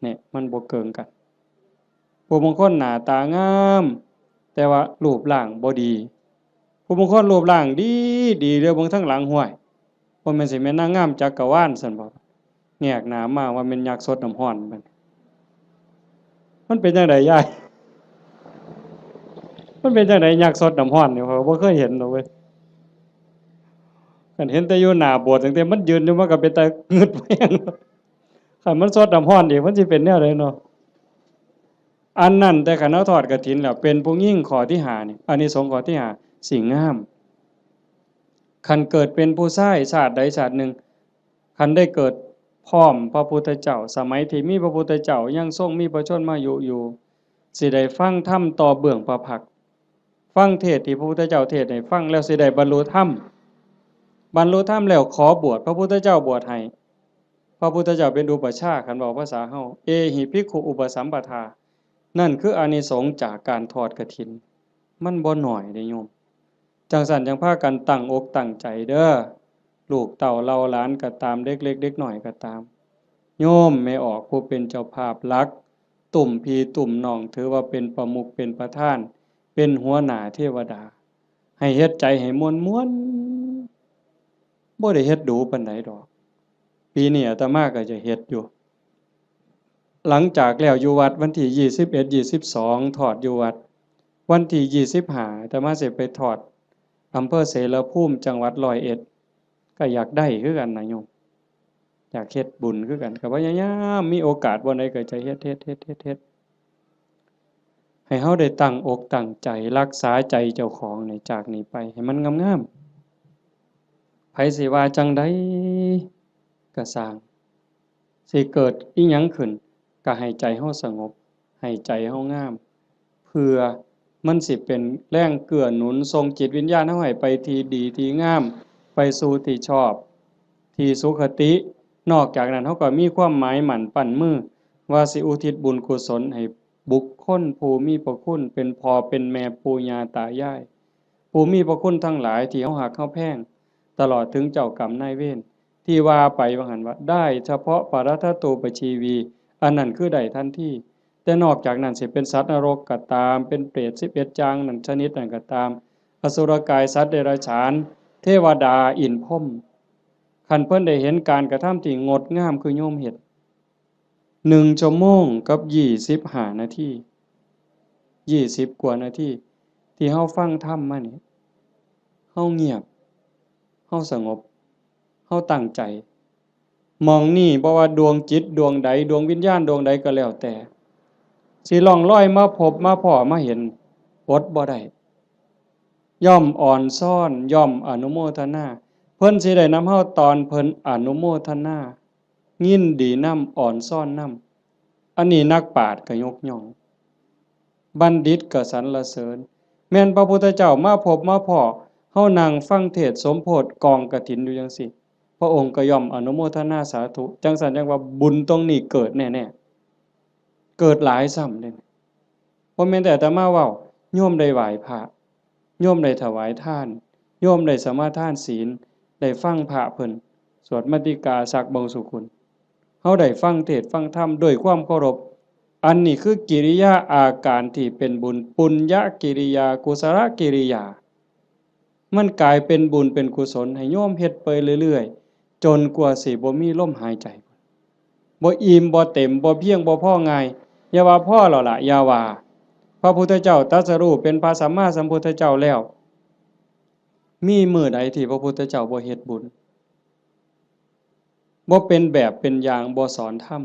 เนี่ยมันบ่เกิงกันผู้บางคนหน้าตางามแต่ว่ารูปร่างบ่ดีผู้บางคนรูปร่างดีดีเด้อเบิ่งทั้งหลังห้วยบ่แม่นสิแม่นนางงามจักรวาลซั่นบ่แงกหน้ามาว่าแม่นยักษ์สดน้ำร้อนมันเป็นจังไดยายมันเป็นจังไดยักษ์สดน้ำร้อนนี่ข้อยบ่เคยเห็นดอกเว้ยคันเห็นแต่อยู่หน้าโบสถ์ตั้งแต่มันยืนอยู่มันก็เป็นตางึดแม่งคันมันสดน้ำร้อนอีกมันสิเป็นแนวใดเนาะอันนั้นแต่คันเอาทอดกฐินแล้วเป็นผู้หญิงข้อที่ห้านี่อานิสงส์ข้อที่ห้าสิงามคันเกิดเป็นผู้ชายชาติใดชาติหนึ่งคันได้เกิดพร้อมพระพุทธเจ้าสมัยที่มีพระพุทธเจ้ายังทรงมีพระชนมายุอยู่สิได้ฟังธรรมต่อเบื้องพระพักตร์ฟังเทศน์ที่พระพุทธเจ้าเทศน์ให้ฟังแล้วสิได้บรรลุธรรมบรรลุธรรมแล้วขอบวชพระพุทธเจ้าบวชให้พระพุทธเจ้าเป็นอุปัชฌาย์คันเว้าภาษาเฮาเอหิภิกขุอุปสัมปทานั่นคืออานิสงส์จากการทอดกฐินมันบ่น้อยเด้โยมจังซั่นจังพากันตั้งอกตั้งใจเด้อลูกเต้าเหล่าหลานก็ตามเด็กเล็กเด็กน้อยก็ตามโยมแม่ออกผู้เป็นเจ้าภาพหลักตุ่มพี่ตุ่มน้องถือว่าเป็นประมุขเป็นประธานเป็นหัวหน้าเทวดาให้เฮ็ดใจให้ม่วนๆบ่ได้เฮ็ดดูปานใดดอกปีนี้อาตมาก็จะเฮ็ดอยู่หลังจากแล้วอยู่วัดวันที่21 22ทอดอยู่วัดวันที่25อาตมาสิไปทอดอำเภอเสรภูมิจังหวัดร้อยเอ็ดก็อยากได้คือกันนะโยมอยากเฮ็ดบุญคือกันก็พยายามมีโอกาสบ่ใดก็จะเฮ็ดให้เฮาได้ตั้งอกตั้งใจรักษาใจเจ้าของในจากนี้ไปให้มันงามๆไผสิว่าจังใดก็สร้างสิเกิดอิหยังขึ้นก็ให้ใจเฮาสงบให้ใจเฮางามเพื่อมันสิเป็นแรงเกื้อหนุนส่งจิตวิญญาณเฮาให้ไปที่ดีที่งามไปสู่ที่ชอบที่สุขตินอกจากนั้นเฮาก็มีความหมายมั่นปั้นมือว่าสิอุทิศบุญกุศลให้บุคคลผู้มีพระคุณเป็นพ่อเป็นแม่ปู่ย่าตายายผู้มีพระคุณทั้งหลายที่เฮาฮักเฮาแพงตลอดถึงเจ้ากรรมนายเวรที่ว่าไปว่าหั่นว่าได้เฉพาะปรัตถตูปชีวีอันนั้นคือได้ทันทีแต่นอกจากนั้นสิเป็นสัตว์นรกก็ตามเป็นเปรต11จางนั่นชนิดนั้นก็ตามอสุรกายสัตว์เดรัจฉานเทวดาอินทร์พรหมคันเพิ่นได้เห็นการกระทำที่งดงามคือโยมเฮ็ด1 ชั่วโมงกับ25 นาที20 กว่านาทีที่เฮาฟังธรรมมานี่เฮาเงียบเฮาสงบเฮาตั้งใจมองนี่บ่ว่าดวงจิตดวงใดดวงวิญญาณดวงใดก็แล้วแต่สิล่องลอยมาพบมาพ้อมาเห็น อดบ่ได้ย่อมอ่อนซ่อนย่อมอนุโมทนาเพิ่นสิได้นำเฮาตอนเพิ่นอนุโมทนายินดีนำอ่อนซ่อนนำอันนี้นักปราชญ์ก็ยกย่องบัณฑิตก็สรรเสริญแม่นพระพุทธเจ้ามาพบมาพ้อเฮานั่งฟังเทศน์สมโภชกองกฐินอยู่จังซี่พระองค์ก็ย่อมอนุโมทนาสาธุจังซั่นจังว่าบุญตรงนี้เกิดแน่ๆเกิดหลายซ้ำเด้บ่แม่นแต่อาตมาเว้าโยมได้ไหว้พระโยมได้ถวายทานโยมได้สมาทานศีลได้ฟังพระเพิ่นสวดมาติกาสักบงสุกุลเฮาได้ฟังเทศน์ฟังธรรมด้วยความเคารพอันนี้คือกิริยาอาการที่เป็นบุญปุญญกิริยากุศลกิริยามันกลายเป็นบุญเป็นกุศลให้โยมเฮ็ดไปเรื่อยๆจนกว่าสิบ่มีลมหายใจบ่อิ่มบ่เต็มบ่เพียงบ่พอง่ายอย่าว่าพอแล้วล่ะอย่าว่าพระพุทธเจ้าตรัสรู้เป็นพระสัมมาสัมพุทธเจ้าแล้วมีมื้อใดที่พระพุทธเจ้าบ่เฮ็ดบุญบ่เป็นแบบเป็นอย่างบ่สอนธรรม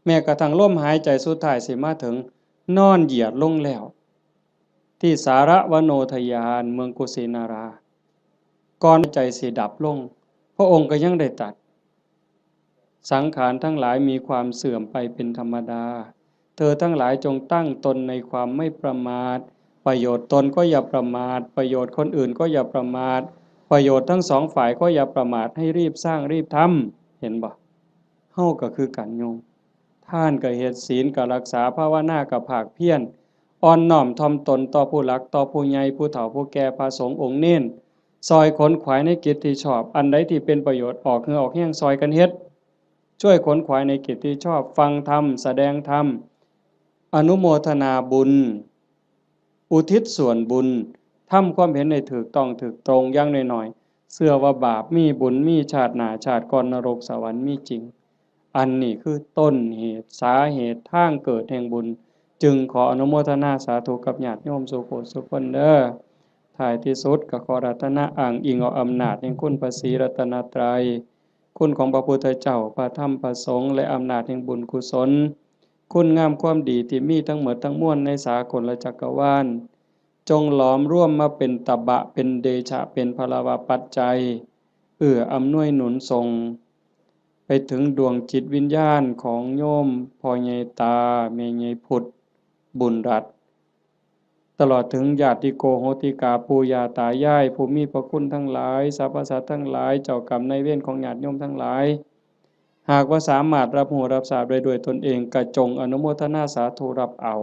แม้กระทั่งลมหายใจสุดท้ายสิมาถึงนอนเหยียดลงแล้วที่สารวโนทยานเมืองกุสินาราก่อนใจสิดับลงพระองค์ก็ยังได้ตรัสสังขารทั้งหลายมีความเสื่อมไปเป็นธรรมดาเธอทั้งหลายจงตั้งตนในความไม่ประมาทประโยชน์ตนก็อย่าประมาทประโยชน์คนอื่นก็อย่าประมาทประโยชน์ทั้งสองฝ่ายก็อย่าประมาทให้รีบสร้างรีบทำเห็นบ่เฮาก็คือกันโยมท่านก็เฮ็ดศีลก็รักษาภาวนาก็ภาคเพียรอ่อนน้อมถ่อมตนต่อผู้หลักต่อผู้ใหญ่ผู้เฒ่าผู้แก่พระสงฆ์องค์เน้นซอยขนขวายในกิจที่ชอบอันใดที่เป็นประโยชน์ออกเหงื่อออกแห้งซอยกันเฮ็ดช่วยขนขวายในกิจที่ชอบฟังธรรมแสดงธรรมอนุโมทนาบุญอุทิศส่วนบุญทำความเห็นให้ถูกต้องถูกตรงอย่างน้อยๆเชื่อว่าบาปมีบุญมีชาติหน้าชาติก่อนนรกสวรรค์มีจริงอันนี้คือต้นเหตุสาเหตุทางเกิดแห่งบุญจึงขออนุโมทนาสาธุกับญาติโยมสุโขสุคนเด้อท้ายที่สุดก็ขอรัตนะอ้างอิงเอาอำนาจแห่งคุณพระศรีรัตนตรัยคุณของพระพุทธเจ้าพระธรรมพระสงฆ์และอำนาจแห่งบุญกุศลคุณงามความดีที่มีทั้งหมดทั้งมวลในสากลจักรวาลจงหลอมร่วมมาเป็นตบะเป็นเดชะเป็นพลวปัจจัยอำนวยหนุนส่งไปถึงดวงจิตวิญญาณของโยมพ่อใหญ่ตาแม่ใหญ่พุทธบุญรัตน์ตลอดถึงญาติโกโหติกาปู่ย่าตายายผู้มีพระคุณทั้งหลายสรรพสัตว์ทั้งหลายเจ้ากรรมนายเวรของญาติโยมทั้งหลายหากว่าสามารถรับรู้รับทราบได้ด้วยตนเองก็จงอนุโมทนาสาธุรับเอา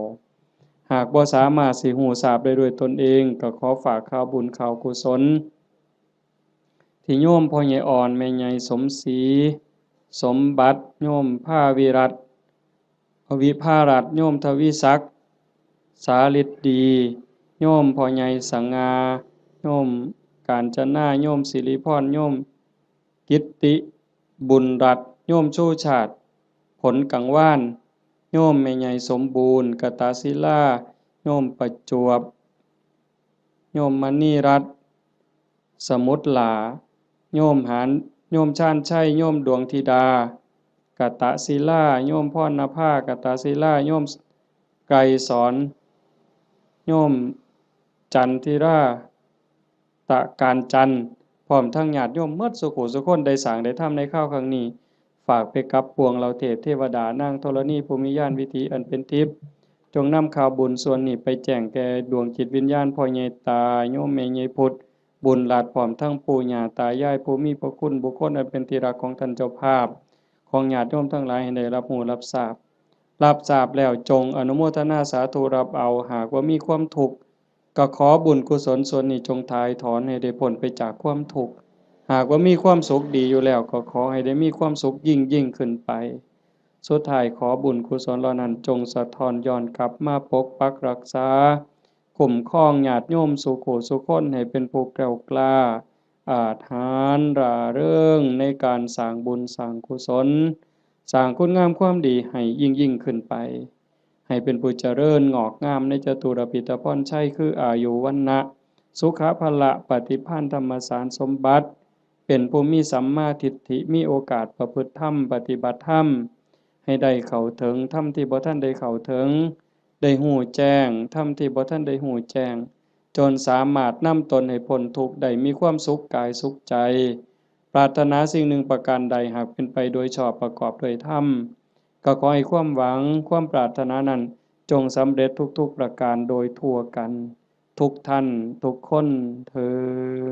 หากบ่สามารถสิรู้ทราบได้ด้วยตนเองก็ขอฝากข่าวบุญข่าวกุศลที่โยมพ่อใหญ่อ่อนแม่ใหญ่สมศรีสมบัติโยมภาวิรัตน์วิภารัตน์โยมทวีศักดิ์สาฤทธิ์ดีโยมพ่อใหญ่สังงาโยมกาญจนาโยมสิริพรโยมกิตติบุญรัตน์โยมชูชาติผลกังวานโยมแม่ใหญ่สมบูรณ์กตศิลาโยมประจวบโยมมณีรัตน์สมุทรหลาโยมหานโยมชาญชัยโยมดวงธิดากตศิลาโยมพรณภากตศิลาโยมไกรสอนโยมจันทิราตะการจันทร์พร้อมทั้งญาติโยมหมดสุขุสุคนได้สร้างได้ทำในข้าวครั้งนี้ฝากไปกับปวงเราเทพเทวดานางธรณีภูมิญาณวิถีอันเป็นทิพย์จงนำข่าวบุญส่วนนี้ไปแจ้งแก่ดวงจิตวิญญาณพ่อใหญ่ตาโยมแม่ใหญ่พุทธบุญหลาดพร้อมทั้งปู่ย่าตายายผู้มีพระคุณบุคคลอันเป็นที่รักของท่านเจ้าภาพของญาติโยมทั้งหลายให้ได้รับรู้รับทราบแล้วจงอนุโมทนาสาธุรับเอาหากว่ามีความทุกข์ก็ขอบุญกุศลส่วนนี้จงถ่ายถอนให้ได้พ้นไปจากความทุกข์หากว่ามีความสุขดีอยู่แล้วก็ขอให้ได้มีความสุขยิ่งขึ้นไปสุดท้ายขอบุญกุศลเหล่านั้นจงสะท้อนย้อนกลับมาปกปักรักษาคุ้มครองญาติโยมสุขสุขคนให้เป็นผู้แกล้วกล้าอาถรรพ์ร่าเริงในการสร้างบุญสร้างกุศลสร้างคุณงามความดีให้ยิ่งขึ้นไปให้เป็นผู้เจริญงอกงามในจตุรพิธพรชัยคืออายุวันนะสุขภละปฏิภาณธรรมสารสมบัติเป็นผู้มีสัมมาทิฏฐิมีโอกาสประพฤติธรรมปฏิบัติธรรมให้ได้เข้าถึงธรรมที่บ่ทันได้เข้าถึง ได้หู้แจ้งธรรมที่บ่ทันได้หู้แจ้งจนสามารถนำตนให้พ้นทุกข์ได้มีความสุขกายสุขใจปรารถนาสิ่งหนึ่งประการใดหากเป็นไปโดยชอบประกอบด้วยธรรมก็ขอให้ความหวังความปรารถนานั้นจงสำเร็จทุกๆประการโดยทั่วกันทุกท่านทุกคนเทอ